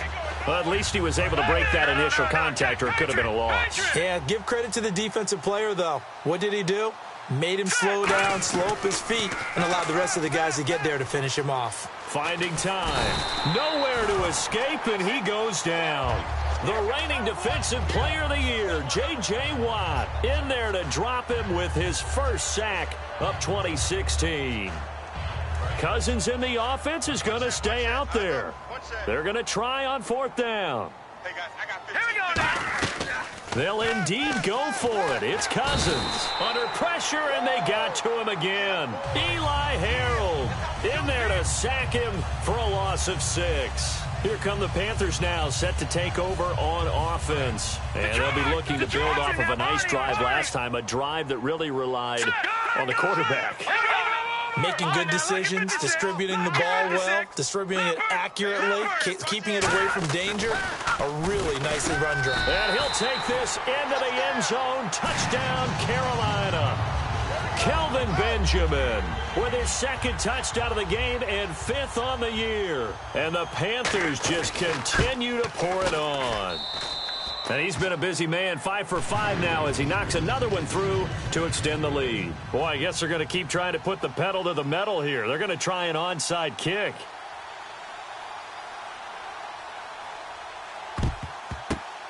Well, at least he was able to break that initial contact, or it could have been a loss. Yeah, give credit to the defensive player, though. What did he do? Made him slow down, slow up his feet, and allowed the rest of the guys to get there to finish him off. Finding time. Nowhere to escape, and he goes down. The reigning defensive player of the year, J.J. Watt, in there to drop him with his first sack of 2016. Cousins in the offense is going to stay out there. They're going to try on 4th down. Hey guys, I got 15. Here we go now. They'll indeed go for it. It's Cousins under pressure, and they got to him again. Eli Harold in there to sack him for a loss of 6. Here come the Panthers now, set to take over on offense. And they'll be looking to build off of a nice drive last time, a drive that really relied on the quarterback. Making good decisions, distributing the ball well, distributing it accurately, keeping it away from danger. A really nicely run drive. And he'll take this into the end zone. Touchdown, Carolina. Kelvin Benjamin with his 2nd touchdown of the game and 5th on the year. And the Panthers just continue to pour it on. And he's been a busy man, 5 for 5 now as he knocks another one through to extend the lead. Boy, I guess they're going to keep trying to put the pedal to the metal here. They're going to try an onside kick.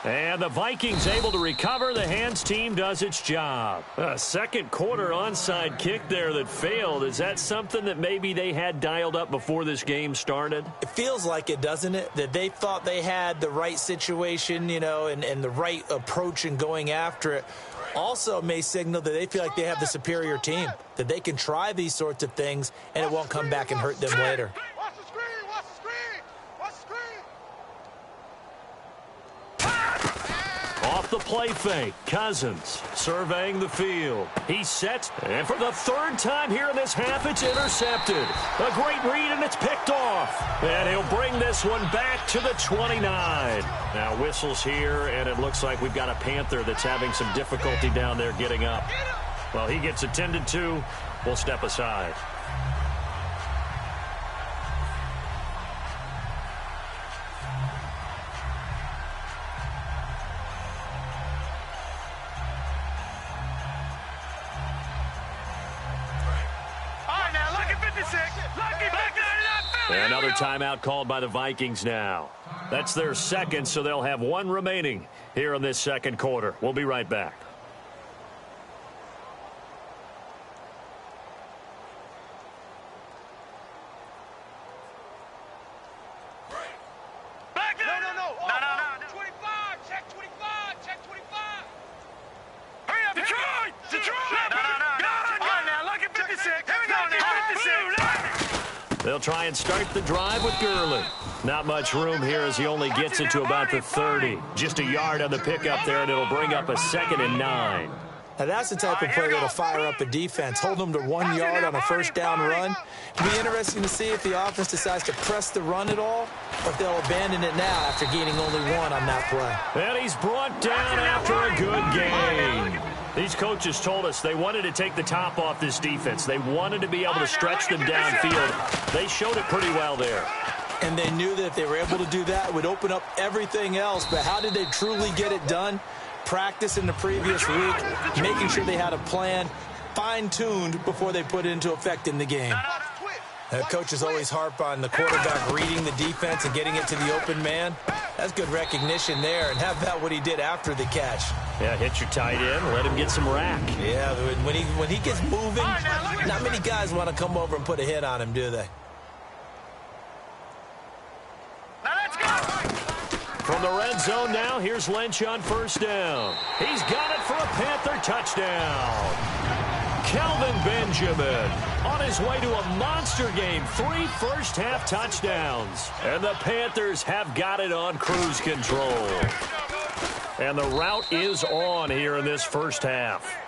And the Vikings able to recover. The hands team does its job. A second quarter onside kick there that failed. Is that something that maybe they had dialed up before this game started? It feels like it, doesn't it? That they thought they had the right situation, you know, and the right approach in going after it. Also may signal that they feel like they have the superior team, that they can try these sorts of things and it won't come back and hurt them later. Watch the screen! Watch the screen! Watch the screen! Off the play fake, Cousins surveying the field. He's set, and for the third time here in this half, it's intercepted. A great read, and it's picked off. And he'll bring this one back to the 29. Now whistles here, and it looks like we've got a Panther that's having some difficulty down there getting up. Well, he gets attended to. We'll step aside. Another timeout called by the Vikings now. That's their second, so they'll have one remaining here in this second quarter. We'll be right back. No. 25. Check 25. Check 25. Hurry up, Detroit! No. All right, now, look at 56. Here we go now, 56. They'll try and start the drive with Gurley. Not much room here as he only gets it to about the 30. Just a yard on the pickup there, and it'll bring up a 2nd and 9. Now, that's the type of play that'll fire up a defense. Hold them to 1 yard on a first down run. It'll be interesting to see if the offense decides to press the run at all, or if they'll abandon it now after gaining only 1 on that play. And he's brought down after a good game. These coaches told us they wanted to take the top off this defense. They wanted to be able to stretch them downfield. They showed it pretty well there. And they knew that if they were able to do that, it would open up everything else. But how did they truly get it done? Practice in the previous week, making sure they had a plan, fine-tuned before they put it into effect in the game. Coaches always harp on the quarterback reading the defense and getting it to the open man. That's good recognition there. And how about what he did after the catch? Yeah, hit your tight end, let him get some rack. Yeah, when he gets moving, not many guys want to come over and put a hit on him, do they? Now let's go! From the red zone now, here's Lynch on first down. He's got it for a Panther touchdown. Kelvin Benjamin on his way to a monster game. 3 first-half touchdowns. And the Panthers have got it on cruise control. And the route is on here in this first half.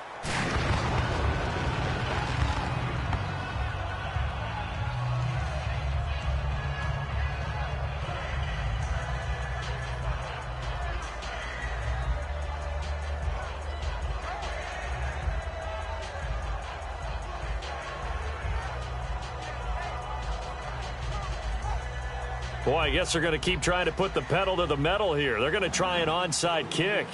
Boy, I guess they're going to keep trying to put the pedal to the metal here. They're going to try an onside kick.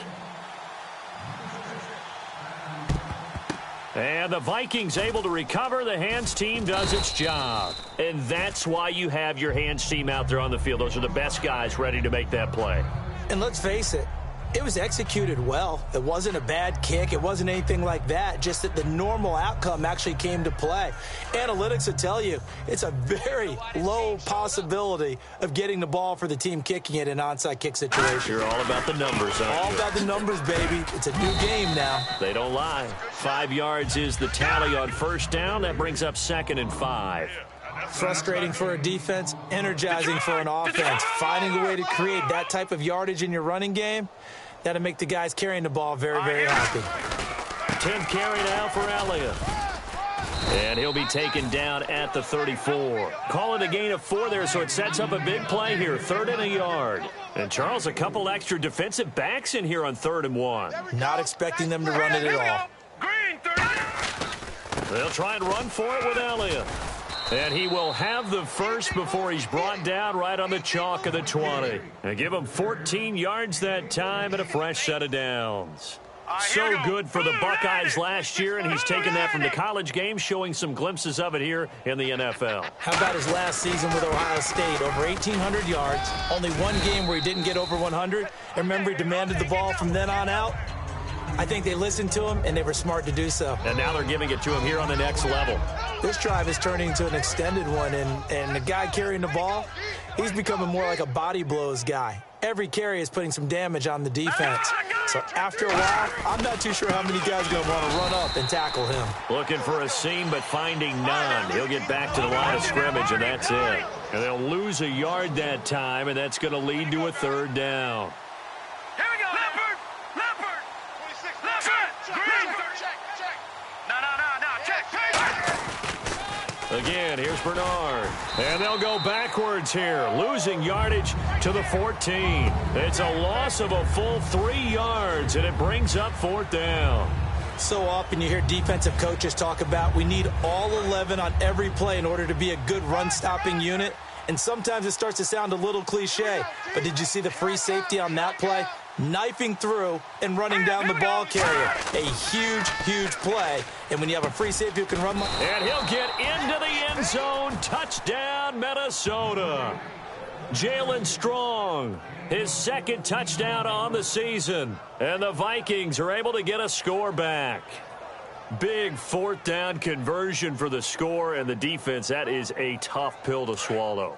And the Vikings able to recover. The hands team does its job. And that's why you have your hands team out there on the field. Those are the best guys ready to make that play. And let's face it, it was executed well. It wasn't a bad kick. It wasn't anything like that. Just that the normal outcome actually came to play. Analytics will tell you it's a very low possibility of getting the ball for the team kicking it in an onside kick situation. You're all about the numbers, aren't you? All about the numbers, baby. It's a new game now. They don't lie. 5 yards is the tally on first down. That brings up 2nd and 5. Frustrating for a defense, energizing for an offense. Finding a way to create that type of yardage in your running game, that'll make the guys carrying the ball very, very happy. 10th carry now for Elliott. And he'll be taken down at the 34. Call it a gain of 4 there, so it sets up a big play here. 3rd and a yard. And, Charles, a couple extra defensive backs in here on 3rd and 1. Not expecting them to run it at all. Green, 30. They'll try and run for it with Elliott. And he will have the first before he's brought down right on the chalk of the 20. And give him 14 yards that time and a fresh set of downs. So good for the Buckeyes last year, and he's taken that from the college game, showing some glimpses of it here in the NFL. How about his last season with Ohio State? Over 1,800 yards, only one game where he didn't get over 100. And remember, he demanded the ball from then on out. I think they listened to him, and they were smart to do so. And now they're giving it to him here on the next level. This drive is turning into an extended one, and the guy carrying the ball, he's becoming more like a body blows guy. Every carry is putting some damage on the defense. So after a while, I'm not too sure how many guys are going to want to run up and tackle him. Looking for a seam, but finding none. He'll get back to the line of scrimmage, and that's it. And they'll lose a yard that time, and that's going to lead to a third down. Here we go. Leopard. Leopard. 26. Leopard. Check. No. Check. Again, here's Bernard. And they'll go backwards here, losing yardage to the 14. It's a loss of a full 3 yards, and it brings up fourth down. So often you hear defensive coaches talk about we need all 11 on every play in order to be a good run-stopping unit. And sometimes it starts to sound a little cliche. But did you see the free safety on that play? Knifing through and running down the ball carrier. A huge play. And when you have a free safety who can run... And he'll get into the end zone. Touchdown, Minnesota. Jalen Strong, his second touchdown on the season. And the Vikings are able to get a score back. Big fourth down conversion for the score and the defense. That is a tough pill to swallow.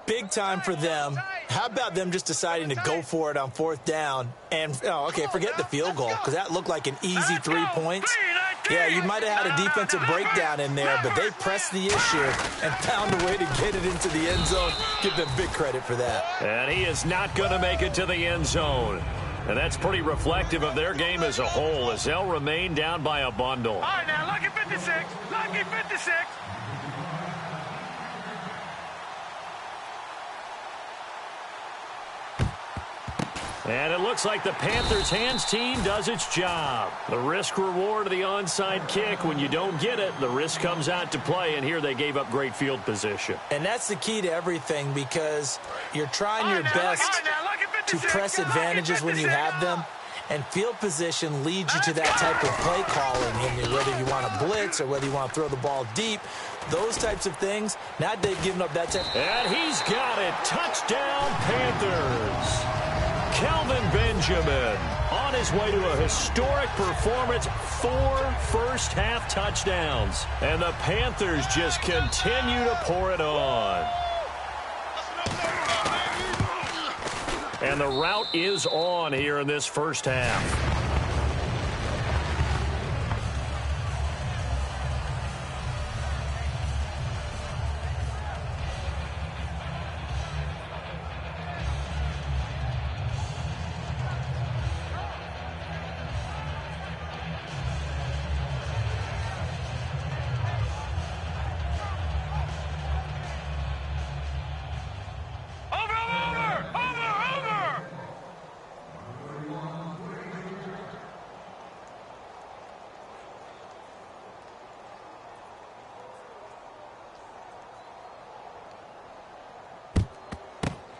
Big time for them. How about them just deciding to go for it on fourth down? And, forget the field goal, because that looked like an easy 3 points. Yeah, you might have had a defensive breakdown in there, but they pressed the issue and found a way to get it into the end zone. Give them big credit for that. And he is not going to make it to the end zone. And that's pretty reflective of their game as a whole, as they'll remain down by a bundle. All right, now, lucky 56. Lucky 56. And it looks like the Panthers' hands team does its job. The risk-reward of the onside kick, when you don't get it, the risk comes out to play, and here they gave up great field position. And that's the key to everything, because you're trying your best to press advantages when you have them, and field position leads you to that type of play calling. And whether you want to blitz or whether you want to throw the ball deep, those types of things, now they've given up that type. And he's got it. Touchdown, Panthers. Kelvin Benjamin on his way to a historic performance, 4 first-half touchdowns. And the Panthers just continue to pour it on. And the route is on here in this first half.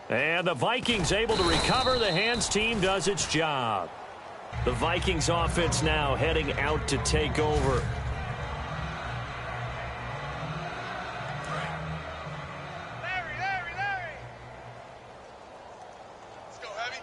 And the Vikings able to recover. The hands team does its job. The Vikings offense now heading out to take over. Larry. Let's go, Heavy.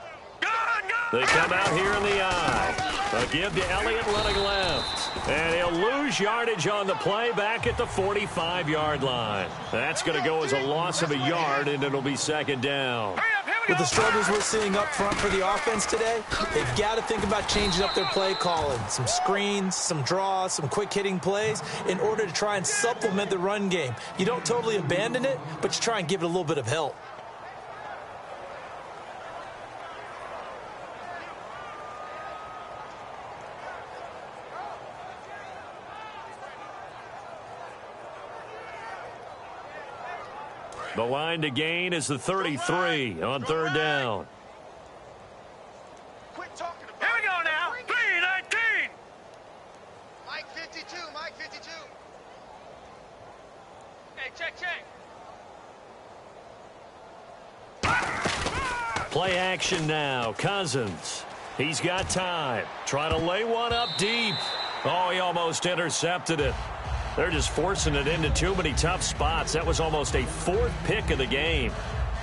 They come out here in the eye. A give to Elliott running left. And he'll lose yardage on the play back at the 45-yard line. That's going to go as a loss of a yard, and it'll be second down. With the struggles we're seeing up front for the offense today, they've got to think about changing up their play calling. Some screens, some draws, some quick-hitting plays in order to try and supplement the run game. You don't totally abandon it, but you try and give it a little bit of help. The line to gain is the 33 on third down. Quit talking about Here we go now. 3-19. Mike 52. Hey, Play action now. Cousins. He's got time. Trying to lay one up deep. Oh, he almost intercepted it. They're just forcing it into too many tough spots. That was almost a 4th pick of the game.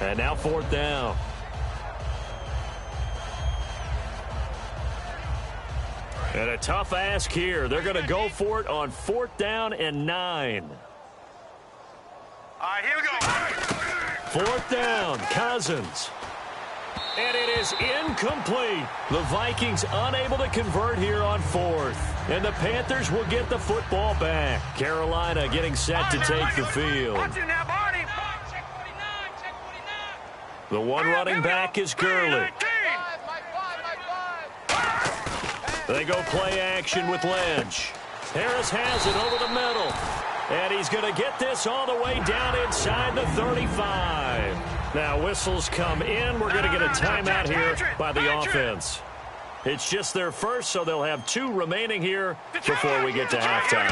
And now 4th down. And a tough ask here. They're going to go for it on 4th down and 9. All right, here we go. 4th down, Cousins. And it is incomplete. The Vikings unable to convert here on 4th. And the Panthers will get the football back. Carolina getting set to take the field. Watch it now, Barney. The one running back is Gurley. They go play action with Lynch. Harris has it over the middle. And he's going to get this all the way down inside the 35. Now whistles come in. We're going to get a timeout here by the offense. It's just their first, so they'll have 2 remaining here before we get to halftime.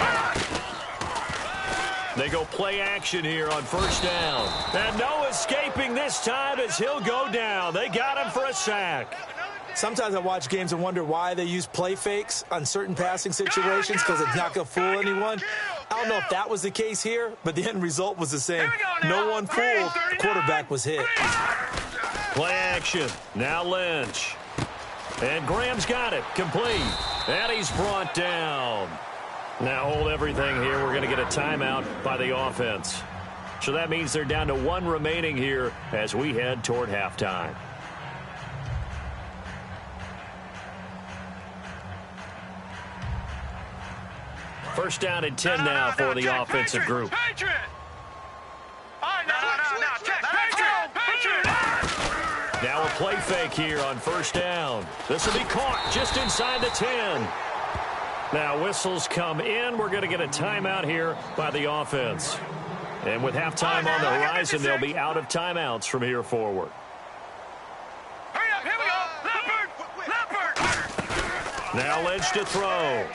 They go play action here on 1st down. And no escaping this time as he'll go down. They got him for a sack. Sometimes I watch games and wonder why they use play fakes on certain passing situations because it's not going to fool anyone. I don't know if that was the case here, but the end result was the same. No one fooled. The quarterback was hit. Play action. Now Lynch. And Graham's got it. Complete. And he's brought down. Now hold everything here. We're going to get a timeout by the offense. So that means they're down to 1 remaining here as we head toward halftime. First down and 10 now for the offensive group. Now a play fake here on 1st down. This will be caught just inside the 10. Now whistles come in. We're going to get a timeout here by the offense. And with halftime on the horizon, they'll be out of timeouts from here forward. Hurry up, here we go. Leopard. Now Lynch to throw.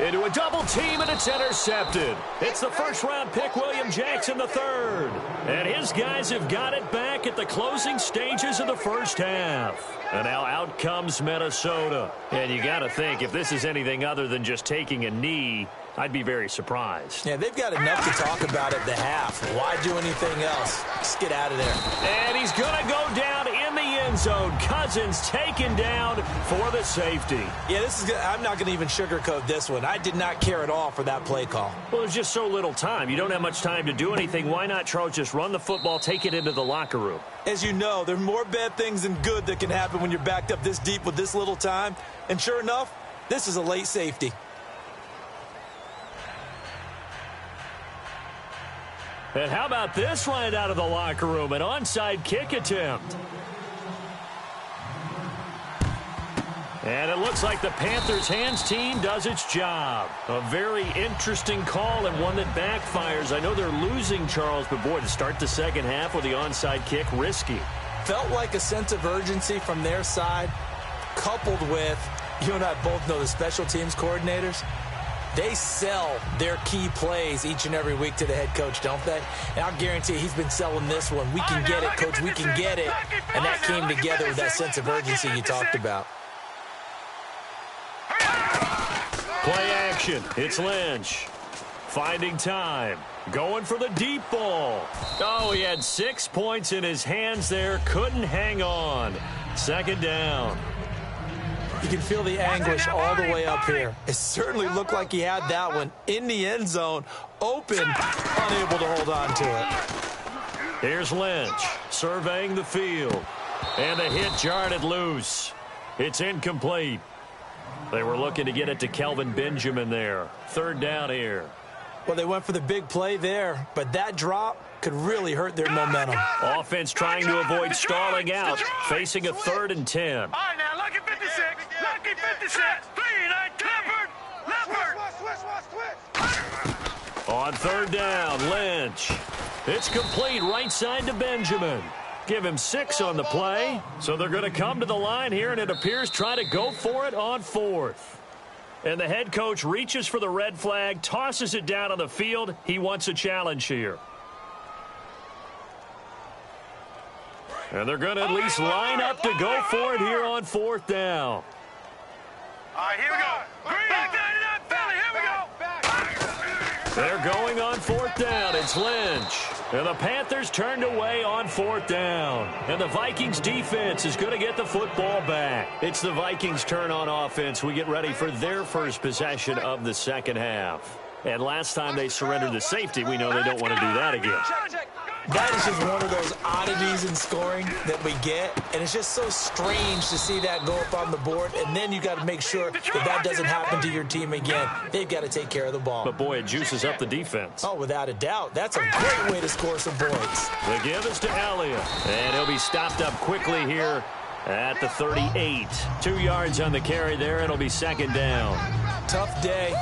Into a double team, and it's intercepted. It's the 1st-round pick, William Jackson III. And his guys have got it back at the closing stages of the first half. And now out comes Minnesota. And you got to think, if this is anything other than just taking a knee, I'd be very surprised. Yeah, they've got enough to talk about at the half. Why do anything else? Just get out of there. And he's going to go down in the end zone. Cousins taken down for the safety. Yeah, I'm not going to even sugarcoat this one. I did not care at all for that play call. Well, there's just so little time. You don't have much time to do anything. Why not, Charles, just run the football, take it into the locker room? As you know, there are more bad things than good that can happen when you're backed up this deep with this little time. And sure enough, this is a late safety. And how about this right out of the locker room? An onside kick attempt. And it looks like the Panthers' hands team does its job. A very interesting call and one that backfires. I know they're losing, Charles, but boy, to start the second half with the onside kick, risky. Felt like a sense of urgency from their side, coupled with, you and I both know the special teams coordinators. They sell their key plays each and every week to the head coach, don't they? And I'll guarantee he's been selling this one. We can get it, coach. We can get it. And that came together with that sense of urgency you talked about. Play action. It's Lynch. Finding time. Going for the deep ball. Oh, he had 6 points in his hands there. Couldn't hang on. 2nd down. You can feel the anguish all the way up here. It certainly looked like he had that one in the end zone, open, unable to hold on to it. Here's Lynch surveying the field. And the hit jarred it loose. It's incomplete. They were looking to get it to Kelvin Benjamin there. 3rd down here. Well, they went for the big play there, but that drop could really hurt their momentum. Offense trying to avoid stalling out, facing a 3rd and 10. All right, now, lucky 56. Lucky 56. 3-9 Leopard. On 3rd down, Lynch. It's complete right side to Benjamin. Give him 6 on the play. So they're going to come to the line here, and it appears try to go for it on 4th. And the head coach reaches for the red flag, tosses it down on the field. He wants a challenge here. And they're going to at least line up to go for it here on 4th down. All right, here we go. Back 99 Philly, here we go. They're going on 4th down. It's Lynch. And the Panthers turned away on 4th down. And the Vikings defense is going to get the football back. It's the Vikings' turn on offense. We get ready for their first possession of the second half. And last time they surrendered the safety, we know they don't want to do that again. That is just one of those oddities in scoring that we get, and it's just so strange to see that go up on the board, and then you got to make sure that doesn't happen to your team again. They've got to take care of the ball. But, boy, it juices up the defense. Oh, without a doubt. That's a great way to score some points. The give is to Elliott, and he'll be stopped up quickly here at the 38. 2 yards on the carry there. It'll be second down. Tough day,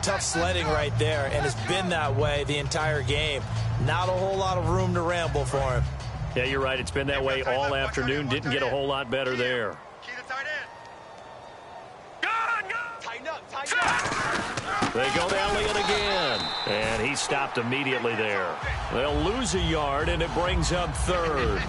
tough sledding right there, and it's been that way the entire game. Not a whole lot of room to ramble for him. Yeah, you're right. It's been that way all afternoon. Didn't get a whole lot better there. Key to tight end. Tighten up. They go to Elliott again, and he stopped immediately there. They'll lose a yard, and it brings up third.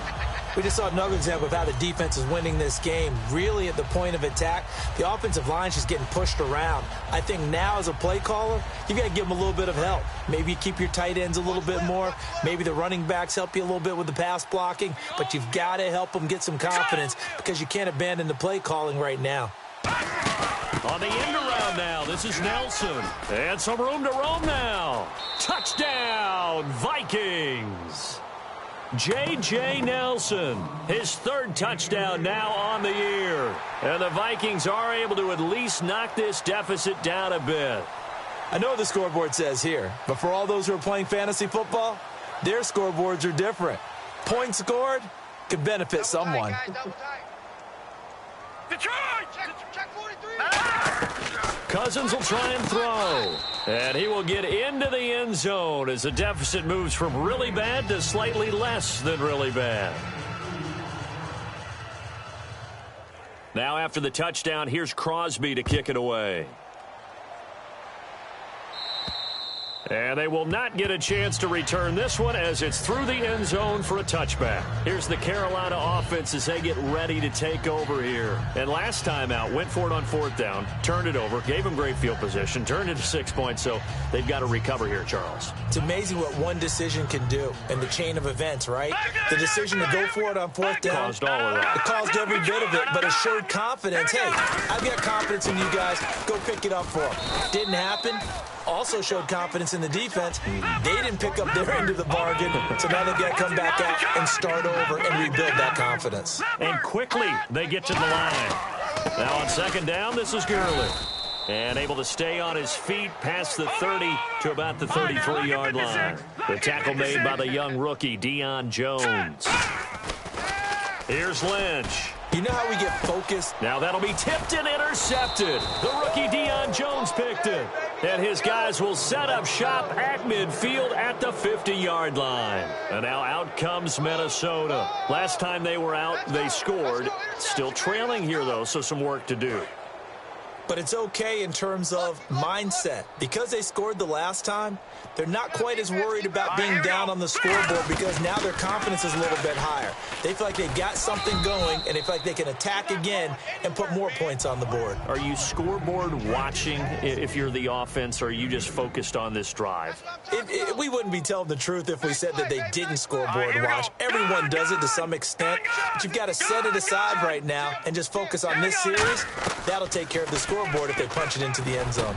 We just saw another example of how the defense is winning this game. Really at the point of attack, the offensive line is just getting pushed around. I think now as a play caller, you've got to give them a little bit of help. Maybe you keep your tight ends a little bit more. Maybe the running backs help you a little bit with the pass blocking. But you've got to help them get some confidence because you can't abandon the play calling right now. On the end around now, this is Nelson. And some room to roam now. Touchdown, Vikings. J.J. Nelson, his third touchdown now on the year. And the Vikings are able to at least knock this deficit down a bit. I know what the scoreboard says here, but for all those who are playing fantasy football, their scoreboards are different. Points scored could benefit someone. Detroit! Check 43. Cousins will try and throw. And he will get into the end zone as the deficit moves from really bad to slightly less than really bad. Now after the touchdown, here's Crosby to kick it away. And they will not get a chance to return this one as it's through the end zone for a touchback. Here's the Carolina offense as they get ready to take over here. And last time out, went for it on 4th down, turned it over, gave them great field position, turned it to 6 points, so they've got to recover here, Charles. It's amazing what one decision can do in the chain of events, right? The decision to go for it on 4th down. Caused all of that. It caused every bit of it, but it showed confidence. Hey, I've got confidence in you guys. Go pick it up for them. Didn't happen. Also showed confidence in the defense. They didn't pick up their end of the bargain, so now they've got to come back out and start over and rebuild that confidence. And quickly, they get to the line. Now on second down, this is Gurley. And able to stay on his feet past the 30 to about the 33-yard line. The tackle made by the young rookie, Deion Jones. Here's Lynch. You know how we get focused? Now that'll be tipped and intercepted. The rookie Deion Jones picked it. And his guys will set up shop at midfield at the 50-yard line. And now out comes Minnesota. Last time they were out, they scored. Still trailing here, though, so some work to do. But it's okay in terms of mindset. Because they scored the last time, they're not quite as worried about being down on the scoreboard because now their confidence is a little bit higher. They feel like they've got something going, and they feel like they can attack again and put more points on the board. Are you scoreboard watching if you're the offense, or are you just focused on this drive? We wouldn't be telling the truth if we said that they didn't scoreboard watch. Everyone does it to some extent, but you've got to set it aside right now and just focus on this series. That'll take care of the scoreboard if they punch it into the end zone.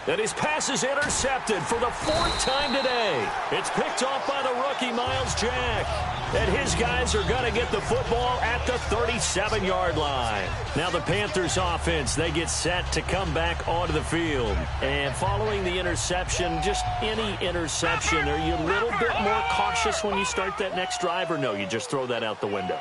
And his pass is intercepted for the 4th time today. It's picked off by the rookie Myles Jack. And his guys are going to get the football at the 37-yard line. Now the Panthers offense, they get set to come back onto the field. And following the interception, just any interception, are you a little bit more cautious when you start that next drive, or no, you just throw that out the window?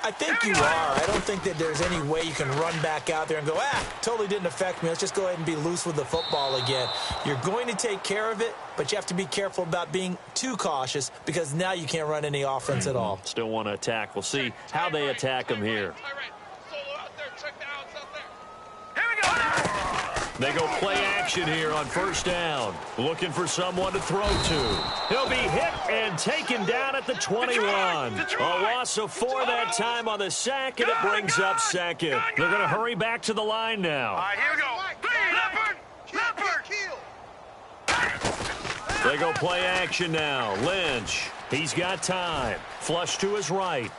I think you are. I don't think that there's any way you can run back out there and go, totally didn't affect me. Let's just go ahead and be loose with the football again. You're going to take care of it, but you have to be careful about being too cautious because now you can't run any offense at all. Still want to attack. We'll see how they attack him here. They go play action here on first down. Looking for someone to throw to. He'll be hit and taken down at the 21. A loss of 4 that time on the sack, and it brings up second. They're going to hurry back to the line now. All right, here we go. Leopard! They go play action now. Lynch, he's got time. Flush to his right.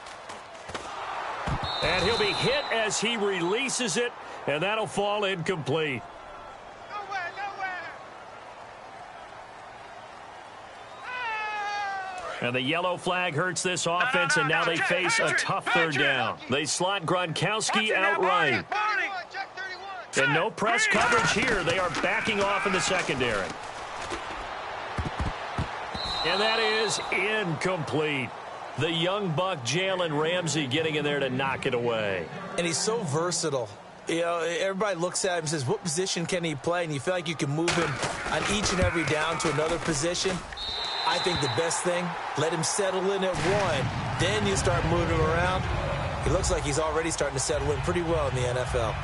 And he'll be hit as he releases it, and that'll fall incomplete. And the yellow flag hurts this offense, and now they face a tough third down. They slot Gronkowski outright. And no press coverage here. They are backing off in the secondary. And that is incomplete. The young buck Jalen Ramsey getting in there to knock it away. And he's so versatile. You know, everybody looks at him and says, what position can he play? And you feel like you can move him on each and every down to another position. I think the best thing, let him settle in at one. Then you start moving him around. He looks like he's already starting to settle in pretty well in the NFL.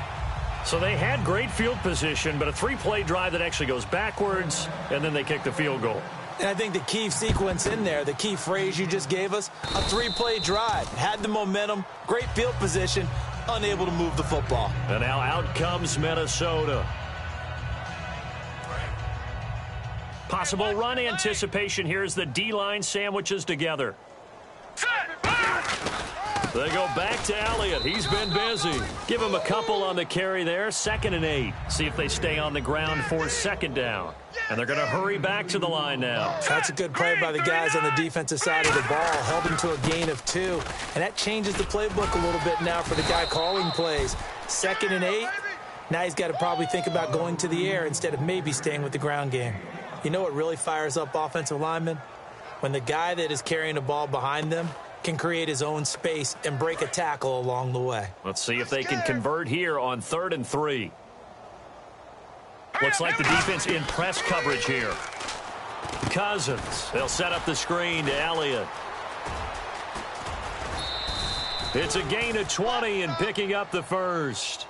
So they had great field position, but a 3-play drive that actually goes backwards, and then they kick the field goal. And I think the key sequence in there, the key phrase you just gave us, a 3-play drive. Had the momentum, great field position, unable to move the football. And now out comes Minnesota. Possible run anticipation here as the D-line sandwiches together. They go back to Elliott. He's been busy. Give him a couple on the carry there. 2nd and 8. See if they stay on the ground for second down. And they're going to hurry back to the line now. That's a good play by the guys on the defensive side of the ball. Held him to a gain of 2. And that changes the playbook a little bit now for the guy calling plays. 2nd and 8. Now he's got to probably think about going to the air instead of maybe staying with the ground game. You know what really fires up offensive linemen? When the guy that is carrying the ball behind them can create his own space and break a tackle along the way. Let's see if they can convert here on 3rd and 3. Looks like the defense in press coverage here. Cousins. They'll set up the screen to Elliott. It's a gain of 20 and picking up the first.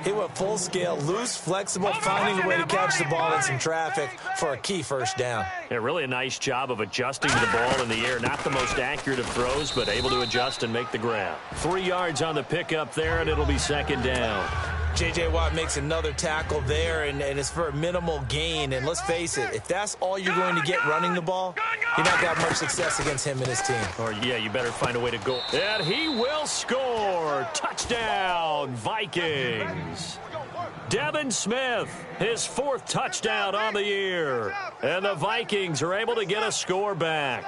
He went full scale, loose, flexible, finding a way to catch the ball in some traffic for a key first down. Yeah, really a nice job of adjusting the ball in the air. Not the most accurate of throws, but able to adjust and make the grab. 3 yards on the pickup there, and it'll be second down. J.J. Watt makes another tackle there, and it's for a minimal gain. And let's face it, if that's all you're going to get running the ball, you're not going to have much success against him and his team. Or, yeah, you better find a way to go. And he will score. Touchdown, Vikings. Devin Smith, his 4th touchdown on the year. And the Vikings are able to get a score back.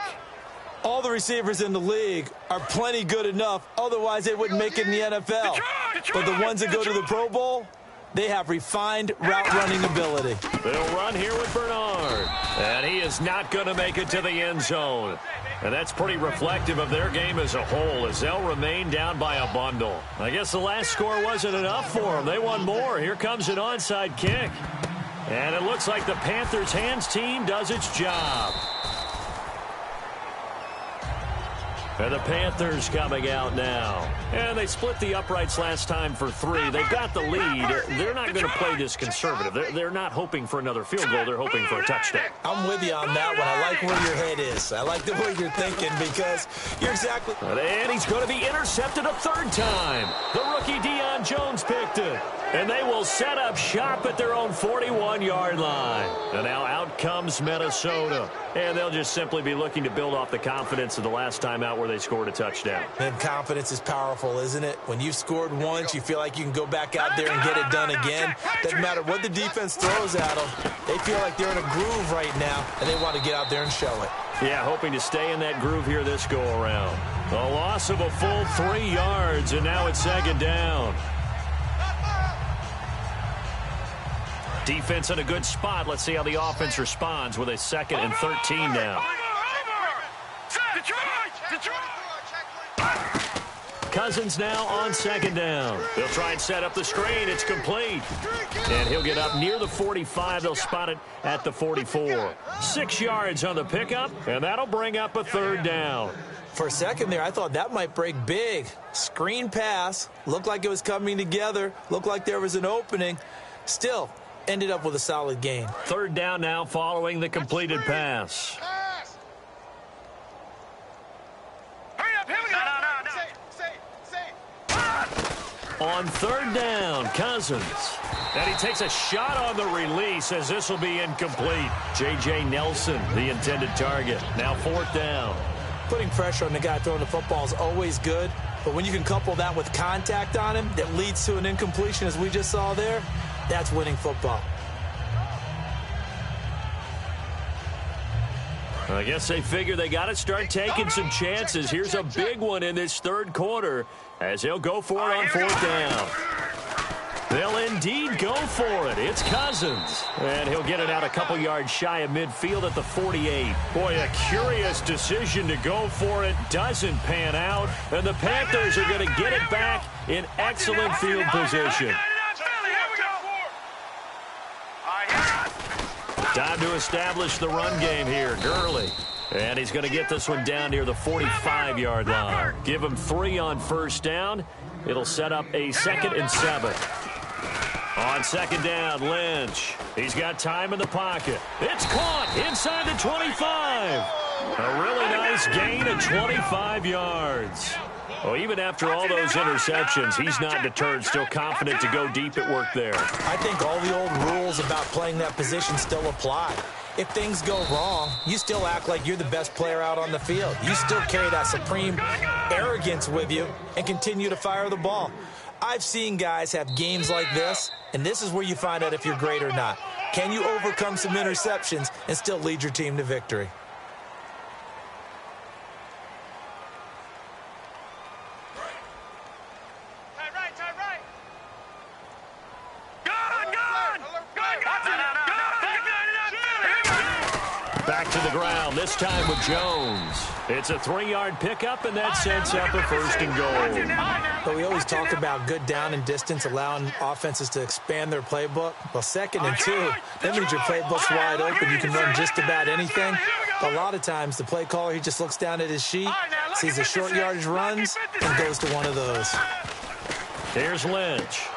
All the receivers in the league are plenty good enough. Otherwise, they wouldn't make it in the NFL. But the ones that go to the Pro Bowl, they have refined route running ability. They'll run here with Bernard. And he is not going to make it to the end zone. And that's pretty reflective of their game as a whole, as they'll remain down by a bundle. I guess the last score wasn't enough for them. They won more. Here comes an onside kick. And it looks like the Panthers' hands team does its job. And the Panthers coming out now. And they split the uprights last time for 3. They've got the lead. They're not going to play this conservative. They're not hoping for another field goal. They're hoping for a touchdown. I'm with you on that one. I like where your head is. I like the way you're thinking because you're exactly... And he's going to be intercepted a 3rd time. The rookie Deion Jones picked it. And they will set up shop at their own 41-yard line. And now out comes Minnesota. And they'll just simply be looking to build off the confidence of the last time out where they scored a touchdown. And confidence is powerful, isn't it? When you've scored once, you feel like you can go back out there and get it done again. Doesn't matter what the defense throws at them. They feel like they're in a groove right now, and they want to get out there and show it. Yeah, hoping to stay in that groove here this go-around. A loss of a full 3 yards, and now it's second down. Defense in a good spot. Let's see how the offense responds with a 2nd and 13 now. Cousins now on 2nd down. They'll try and set up the screen. It's complete. And he'll get up near the 45. They'll spot it at the 44. 6 yards on the pickup, and that'll bring up a 3rd down. For a second there, I thought that might break big. Screen pass. Looked like it was coming together. Looked like there was an opening. Still, ended up with a solid gain. Third down now following the completed pass. Hurry up, here we go. On third down, Cousins. And he takes a shot on the release as this will be incomplete. J.J. Nelson, the intended target. Now fourth down. Putting pressure on the guy throwing the football is always good, but when you can couple that with contact on him that leads to an incompletion, as we just saw there, that's winning football. I guess they figure they got to start taking some chances. Here's a big one in this third quarter as he'll go for it on fourth down. They'll indeed go for it. It's Cousins. And he'll get it out a couple yards shy of midfield at the 48. Boy, a curious decision to go for it. Doesn't pan out. And the Panthers are going to get it back in excellent field position. Time to establish the run game here. Gurley. And he's going to get this one down near the 45-yard line. Give him 3 on first down. It'll set up a 2nd and 7. On second down, Lynch. He's got time in the pocket. It's caught inside the 25. A really nice gain of 25 yards. Well, even after all those interceptions, he's not deterred, still confident to go deep at work there. I think all the old rules about playing that position still apply. If things go wrong, you still act like you're the best player out on the field. You still carry that supreme arrogance with you and continue to fire the ball. I've seen guys have games like this, and this is where you find out if you're great or not. Can you overcome some interceptions and still lead your team to victory? Back to the ground, this time with Jones. It's a 3-yard pickup, and that sets up a 1st and goal. But we always talk about good down and distance, allowing offenses to expand their playbook. Well, 2nd and 2, that means your playbook's wide open. You can run just about anything. A lot of times, the play caller, he just looks down at his sheet, sees the short yardage runs, and goes to one of those. Here's Lynch.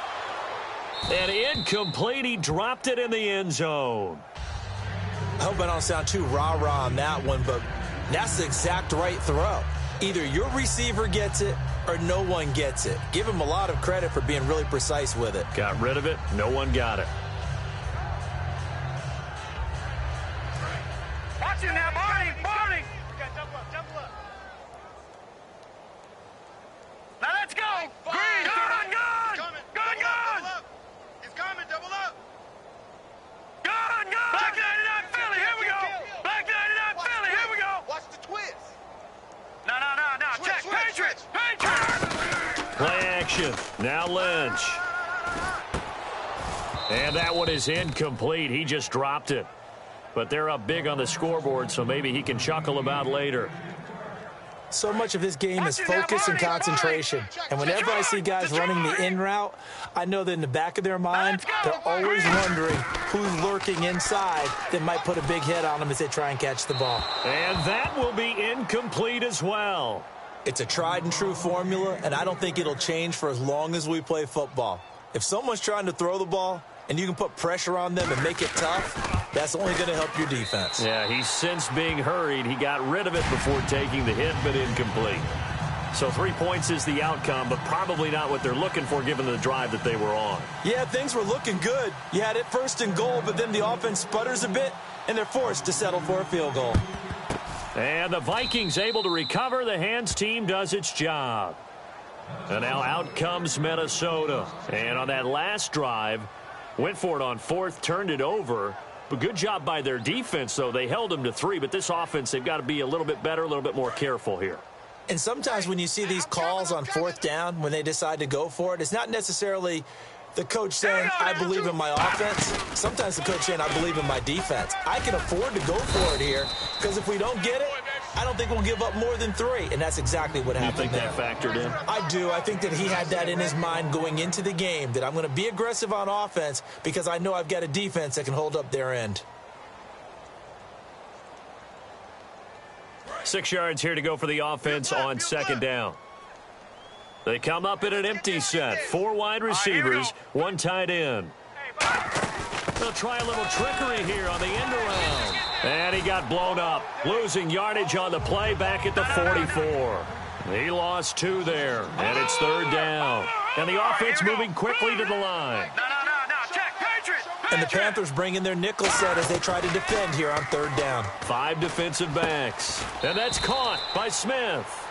And incomplete, he dropped it in the end zone. I hope I don't sound too rah-rah on that one, but that's the exact right throw. Either your receiver gets it or no one gets it. Give him a lot of credit for being really precise with it. Got rid of it. No one got it. Watch it now, Barney! Barney! Double up. Now let's go! Green! Gun! He's coming, double up! Gun! Black 99 Philly, here we go! Black 99 Philly, here we go! Watch the twist! No. Check, Patriots! Play action. Now Lynch. And that one is incomplete. He just dropped it. But they're up big on the scoreboard, so maybe he can chuckle about later. So much of this game is focus and concentration. And whenever I see guys running the in route, I know that in the back of their mind, they're always wondering who's lurking inside that might put a big hit on them as they try and catch the ball. And that will be incomplete as well. It's a tried and true formula, and I don't think it'll change for as long as we play football. If someone's trying to throw the ball and you can put pressure on them and make it tough, that's only going to help your defense. Yeah, he's since being hurried. He got rid of it before taking the hit, but incomplete. So 3 points is the outcome, but probably not what they're looking for given the drive that they were on. Yeah, things were looking good. You had it 1st and goal, but then the offense sputters a bit, and they're forced to settle for a field goal. And the Vikings able to recover. The hands team does its job. And now out comes Minnesota. And on that last drive, went for it on 4th, turned it over. But good job by their defense, though. They held them to 3, but this offense, they've got to be a little bit better, a little bit more careful here. And sometimes when you see these calls on 4th down, when they decide to go for it, it's not necessarily the coach saying, I believe in my offense. Sometimes the coach saying, I believe in my defense. I can afford to go for it here because if we don't get it, I don't think we'll give up more than 3. And that's exactly what happened there. You think that factored in? I do. I think that he had that in his mind going into the game, that I'm going to be aggressive on offense because I know I've got a defense that can hold up their end. 6 yards here to go for the offense on 2nd down. They come up in an empty set. 4 wide receivers, 1 tight end. try a little trickery here on the end around. And he got blown up, losing yardage on the play back at the 44. He lost 2 there, and it's 3rd down. And the offense moving quickly to the line. No. Check. Patriots. And the Panthers bring in their nickel set as they try to defend here on 3rd down. 5 defensive backs. And that's caught by Smith.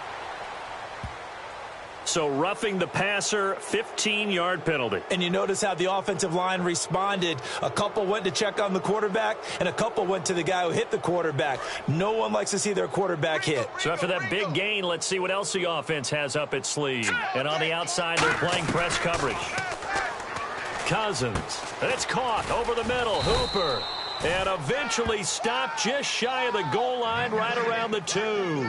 So roughing the passer, 15-yard penalty. And you notice how the offensive line responded. A couple went to check on the quarterback, and a couple went to the guy who hit the quarterback. No one likes to see their quarterback hit. So after that big gain, let's see what else the offense has up its sleeve. And on the outside, they're playing press coverage. Cousins. And it's caught over the middle. Hooper. And eventually stopped just shy of the goal line right around the 2.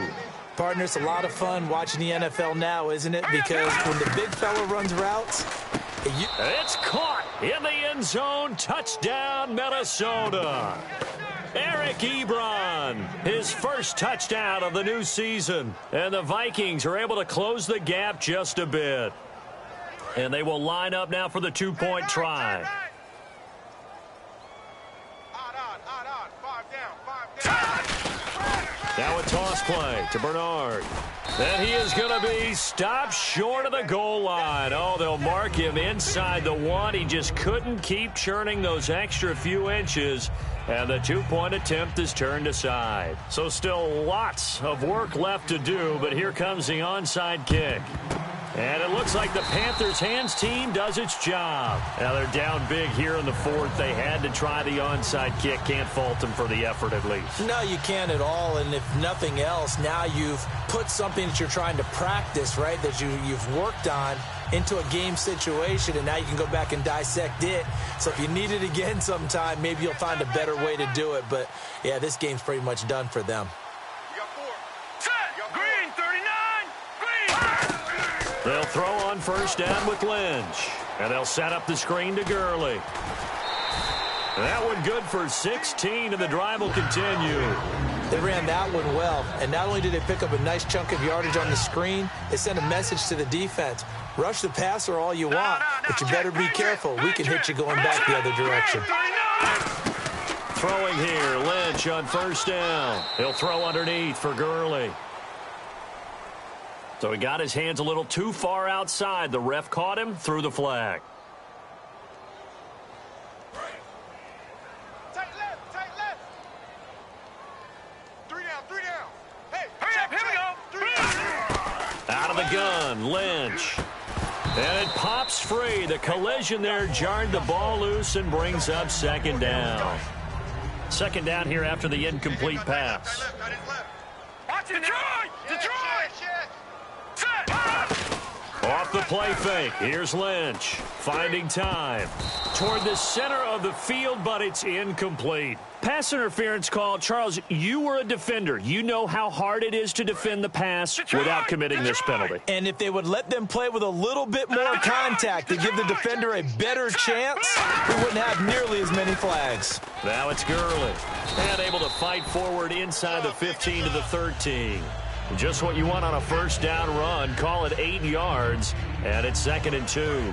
Partner, it's a lot of fun watching the NFL now, isn't it? Because when the big fella runs routes, it's caught in the end zone. Touchdown, Minnesota. Eric Ebron, his first touchdown of the new season. And the Vikings are able to close the gap just a bit. And they will line up now for the 2-point try. Now a toss play to Bernard. And he is going to be stopped short of the goal line. Oh, they'll mark him inside the 1. He just couldn't keep churning those extra few inches. And the 2-point attempt is turned aside. So still lots of work left to do, but here comes the onside kick. And it looks like the Panthers' hands team does its job. Now they're down big here in the 4th. They had to try the onside kick. Can't fault them for the effort at least. No, you can't at all. And if nothing else, now you've put something that you're trying to practice, right, that you've worked on into a game situation, and now you can go back and dissect it. So if you need it again sometime, maybe you'll find a better way to do it. But, yeah, this game's pretty much done for them. Green, 39. Green. They'll throw on first down with Lynch. And they'll set up the screen to Gurley. That one good for 16, and the drive will continue. They ran that one well, and not only did they pick up a nice chunk of yardage on the screen, they sent a message to the defense. Rush the passer all you want, but you better be careful. We can hit you going back the other direction. Throwing here, Lynch on first down. He'll throw underneath for Gurley. So he got his hands a little too far outside. The ref caught him, threw the flag. Tight left. 3 down. Hey, Hurry up, here we go. 3 down. Out of the gun, Lynch. And it pops free. The collision there jarred the ball loose and brings up second down. Second down here after the incomplete pass. Watch it, Detroit! Off the play fake. Here's Lynch. Finding time. Toward the center of the field, but it's incomplete. Pass interference call. Charles, you were a defender. You know how hard it is to defend the pass without committing this penalty. And if they would let them play with a little bit more contact to give the defender a better chance, we wouldn't have nearly as many flags. Now it's Gurley. And able to fight forward inside the 15 to the 13. Just what you want on a first down run. Call it 8 yards, and it's 2nd and 2.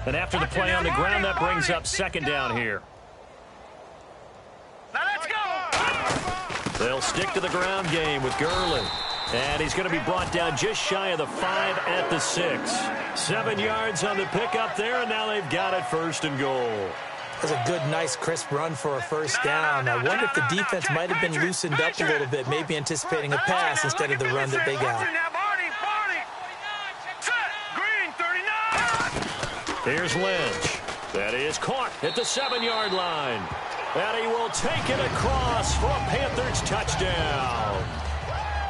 And after the play on the ground, that brings up second down here. Now let's go! They'll stick to the ground game with Gurley. And he's going to be brought down just shy of the 5 at the 6. 7 yards on the pickup there, and now they've got it 1st and goal. That was a good, nice, crisp run for a first down. I wonder if the defense might have been loosened up a little bit, maybe anticipating a pass instead of the run that they got. Here's Lynch. That is caught at the 7-yard line. And he will take it across for a Panthers touchdown.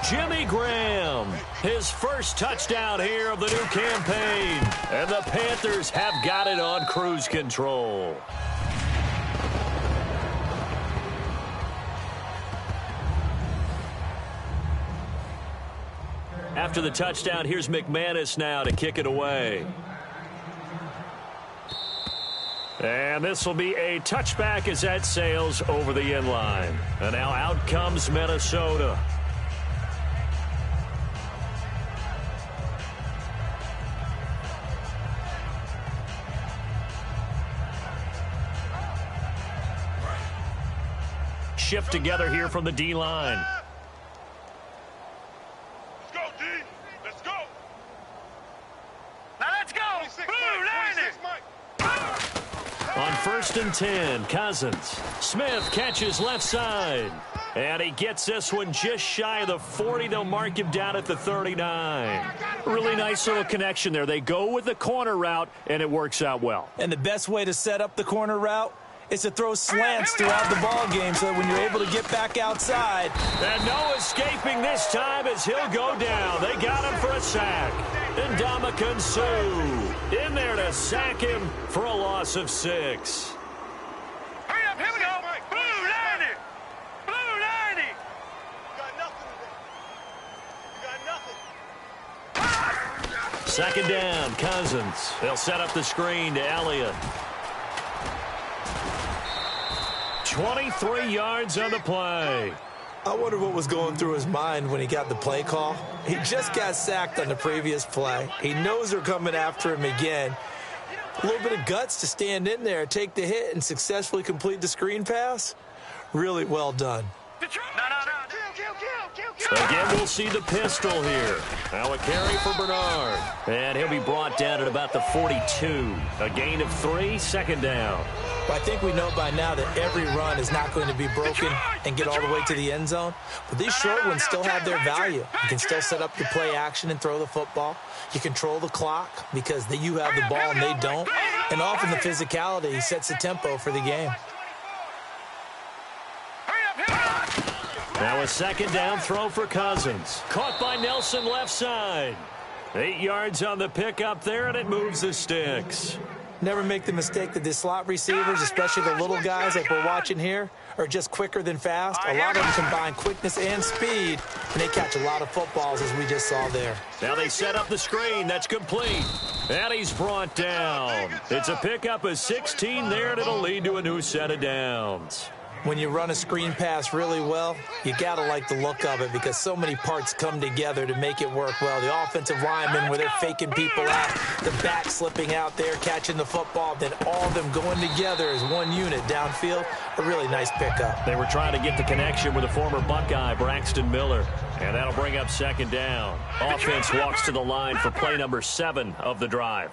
Jimmy Graham, his first touchdown here of the new campaign. And the Panthers have got it on cruise control. After the touchdown, here's McManus now to kick it away. And this will be a touchback as that sails over the end line. And now out comes Minnesota. shift together here from the D-line. Let's go, D. Let's go. Now let's go. 26, Blue, Mike. 26, 90. Mike. On 1st and 10, Cousins. Smith catches left side. And he gets this one just shy of the 40. They'll mark him down at the 39. Really nice little connection there. They go with the corner route, and it works out well. And the best way to set up the corner route is to throw slants throughout the ball game so that when you're able to get back outside. And no escaping this time as he'll go down. They got him for a sack. And Ndamukong Suh in there to sack him for a loss of 6. Hurry up, here we go. Blue, 90. Blue, 90. You got nothing today. You got nothing. 2nd down, Cousins. They'll set up the screen to Elliott. 23 yards on the play. I wonder what was going through his mind when he got the play call. He just got sacked on the previous play. He knows they're coming after him again. A little bit of guts to stand in there, take the hit, and successfully complete the screen pass. Really well done. No. Again, we'll see the pistol here. Now a carry for Bernard. And he'll be brought down at about the 42. A gain of 3, 2nd down. Well, I think we know by now that every run is not going to be broken and get all the way to the end zone. But these short ones still have their value. You can still set up your play action and throw the football. You control the clock because you have the ball and they don't. And often the physicality sets the tempo for the game. Now a 2nd down throw for Cousins. Caught by Nelson left side. 8 yards on the pickup there, and it moves the sticks. Never make the mistake that the slot receivers, especially the little guys like we're watching here, are just quicker than fast. A lot of them combine quickness and speed, and they catch a lot of footballs, as we just saw there. Now they set up the screen. That's complete. And he's brought down. It's a pickup of 16 there, and it'll lead to a new set of downs. When you run a screen pass really well, you got to like the look of it because so many parts come together to make it work well. The offensive linemen, where they're faking people out, the back slipping out there, catching the football, then all of them going together as one unit downfield. A really nice pickup. They were trying to get the connection with the former Buckeye, Braxton Miller. And that'll bring up 2nd down. Offense walks to the line for play number 7 of the drive.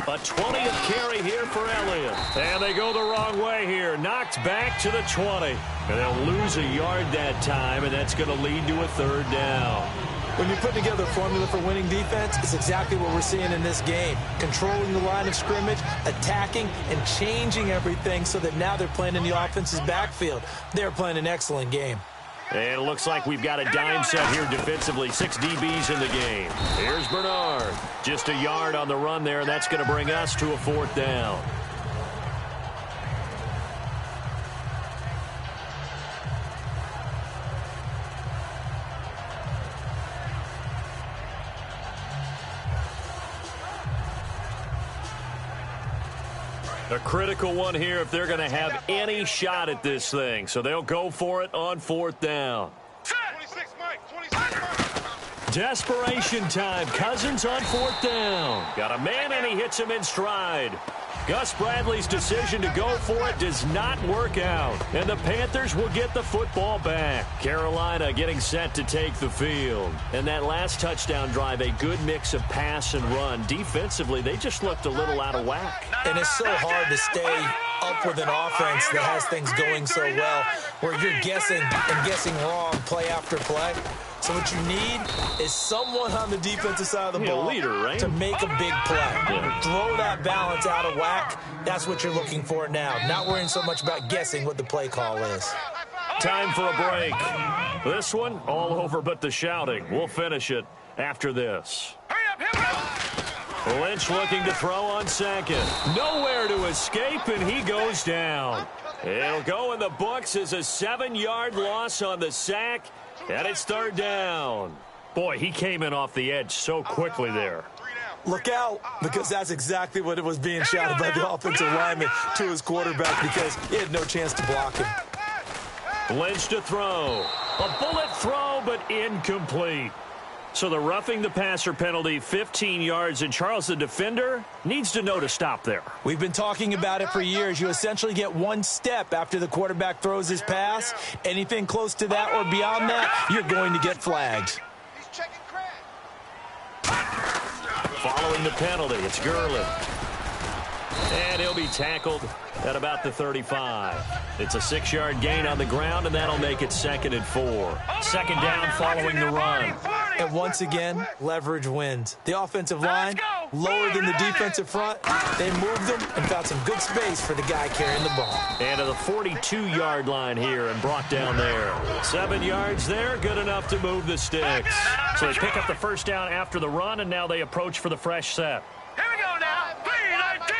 A 20th carry here for Elliott. And they go the wrong way here. Knocked back to the 20. And they'll lose a yard that time, and that's going to lead to a 3rd down. When you put together a formula for winning defense, it's exactly what we're seeing in this game. Controlling the line of scrimmage, attacking, and changing everything so that now they're playing in the offense's backfield. They're playing an excellent game. And it looks like we've got a dime set here defensively. 6 DBs in the game. Here's Bernard. Just a yard on the run there, and that's going to bring us to a 4th down. A critical one here if they're going to have any shot at this thing. So they'll go for it on 4th down. 26, Mike. 26, Mike. Desperation time. Cousins on 4th down. Got a man, and he hits him in stride. Gus Bradley's decision to go for it does not work out. And the Panthers will get the football back. Carolina getting set to take the field. And that last touchdown drive, a good mix of pass and run. Defensively, they just looked a little out of whack. And it's so hard to stay up with an offense that has things going so well, where you're guessing and guessing wrong play after play. So what you need is someone on the defensive side of the ball leader, right? to make a big play. Throw that balance out of whack. That's what you're looking for now. Not worrying so much about guessing what the play call is. Time for a break. This one, all over but the shouting. We'll finish it after this. Hurry up, here we go. Lynch looking to throw on 2nd. Nowhere to escape, and he goes down. It'll go in the books as a 7-yard loss on the sack, and it's 3rd down. Boy, he came in off the edge so quickly there. Look out, because that's exactly what it was being shouted by the offensive lineman to his quarterback because he had no chance to block him. Lynch to throw. A bullet throw, but incomplete. So the roughing the passer penalty, 15 yards, and Charles, the defender, needs to know to stop there. We've been talking about it for years. You essentially get one step after the quarterback throws his pass. Anything close to that or beyond that, you're going to get flagged. He's checking Craig. Following the penalty, it's Gurley. And he'll be tackled at about the 35. It's a 6-yard gain on the ground, and that'll make it 2nd and 4. Second down following the run. And once again, leverage wins. The offensive line, lower than the defensive front, they moved them and found some good space for the guy carrying the ball. And to the 42-yard line here and brought down there. 7 yards there, good enough to move the sticks. So they pick up the first down after the run, and now they approach for the fresh set. Here we go now. 3-19.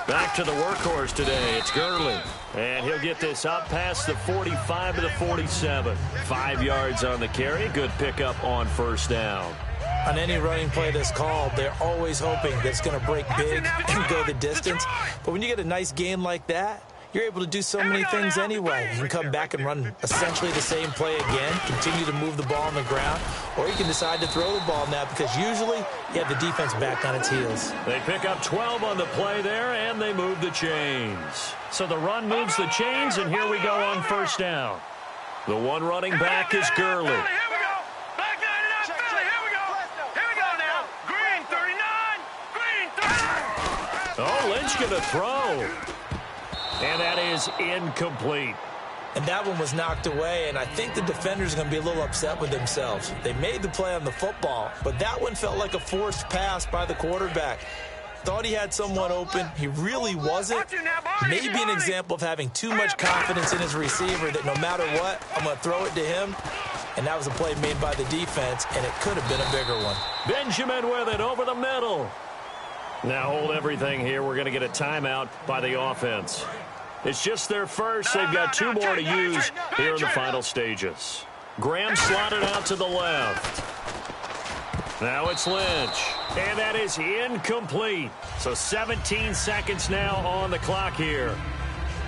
Back to the workhorse today. It's Gurley. And he'll get this up past the 45 to the 47. 5 yards on the carry. Good pickup on first down. On any running play that's called, they're always hoping that it's going to break big and go the distance. But when you get a nice gain like that, you're able to do so many things anyway. You can come back and run essentially the same play again, continue to move the ball on the ground, or you can decide to throw the ball now because usually you have the defense back on its heels. They pick up 12 on the play there, and they move the chains. So the run moves the chains, and here we go on first down. The one running back is Gurley. Here we go. Back 99 Philly. Here we go. Here we go now. Green 39. Green 39. Oh, Lynch going to throw. And that is incomplete. And that one was knocked away, and I think the defenders are going to be a little upset with themselves. They made the play on the football, but that one felt like a forced pass by the quarterback. Thought he had someone open. He really wasn't. Maybe an example of having too much confidence in his receiver that no matter what, I'm going to throw it to him. And that was a play made by the defense, and it could have been a bigger one. Benjamin with it over the middle. Now hold everything here. We're going to get a timeout by the offense. It's just their first. They've got 2 more to use here in the final stages. Graham slotted out to the left. Now it's Lynch. And that is incomplete. So 17 seconds now on the clock here.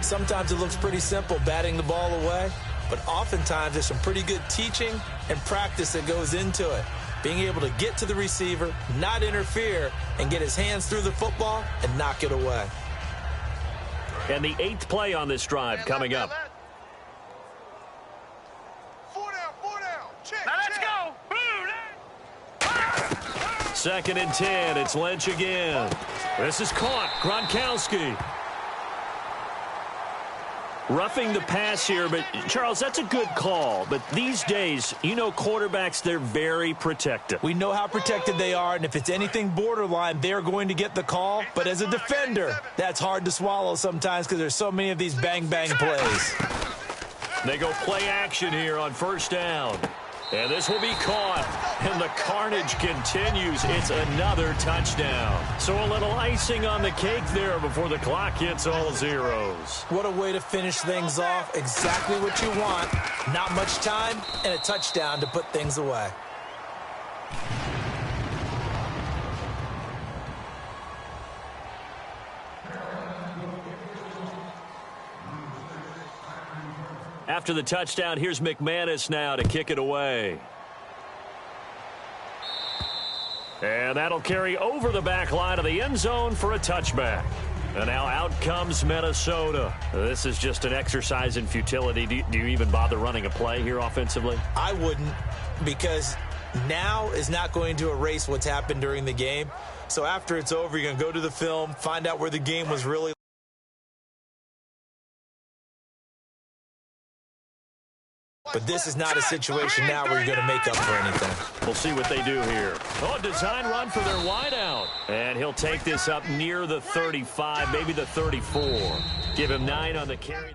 Sometimes it looks pretty simple, batting the ball away. But oftentimes there's some pretty good teaching and practice that goes into it. Being able to get to the receiver, not interfere, and get his hands through the football and knock it away. And the 8th play on this drive coming up. 4 down. Check. Now let's go. Blue. 2nd and 10. It's Lynch again. This is caught. Gronkowski. Roughing the pass here, but Charles, that's a good call. But these days, you know quarterbacks, they're very protective. We know how protected they are, and if it's anything borderline, they're going to get the call. But as a defender, that's hard to swallow sometimes because there's so many of these bang-bang plays. They go play action here on first down. And this will be caught. And the carnage continues. It's another touchdown. So a little icing on the cake there before the clock hits all zeros. What a way to finish things off. Exactly what you want. Not much time and a touchdown to put things away. After the touchdown, here's McManus now to kick it away. And that'll carry over the back line of the end zone for a touchback. And now out comes Minnesota. This is just an exercise in futility. Do you even bother running a play here offensively? I wouldn't, because now is not going to erase what's happened during the game. So after it's over, you're going to go to the film, find out where the game was really. But this is not a situation now where you're going to make up for anything. We'll see what they do here. Oh, design run for their wideout. And he'll take this up near the 35, maybe the 34. Give him 9 on the carry.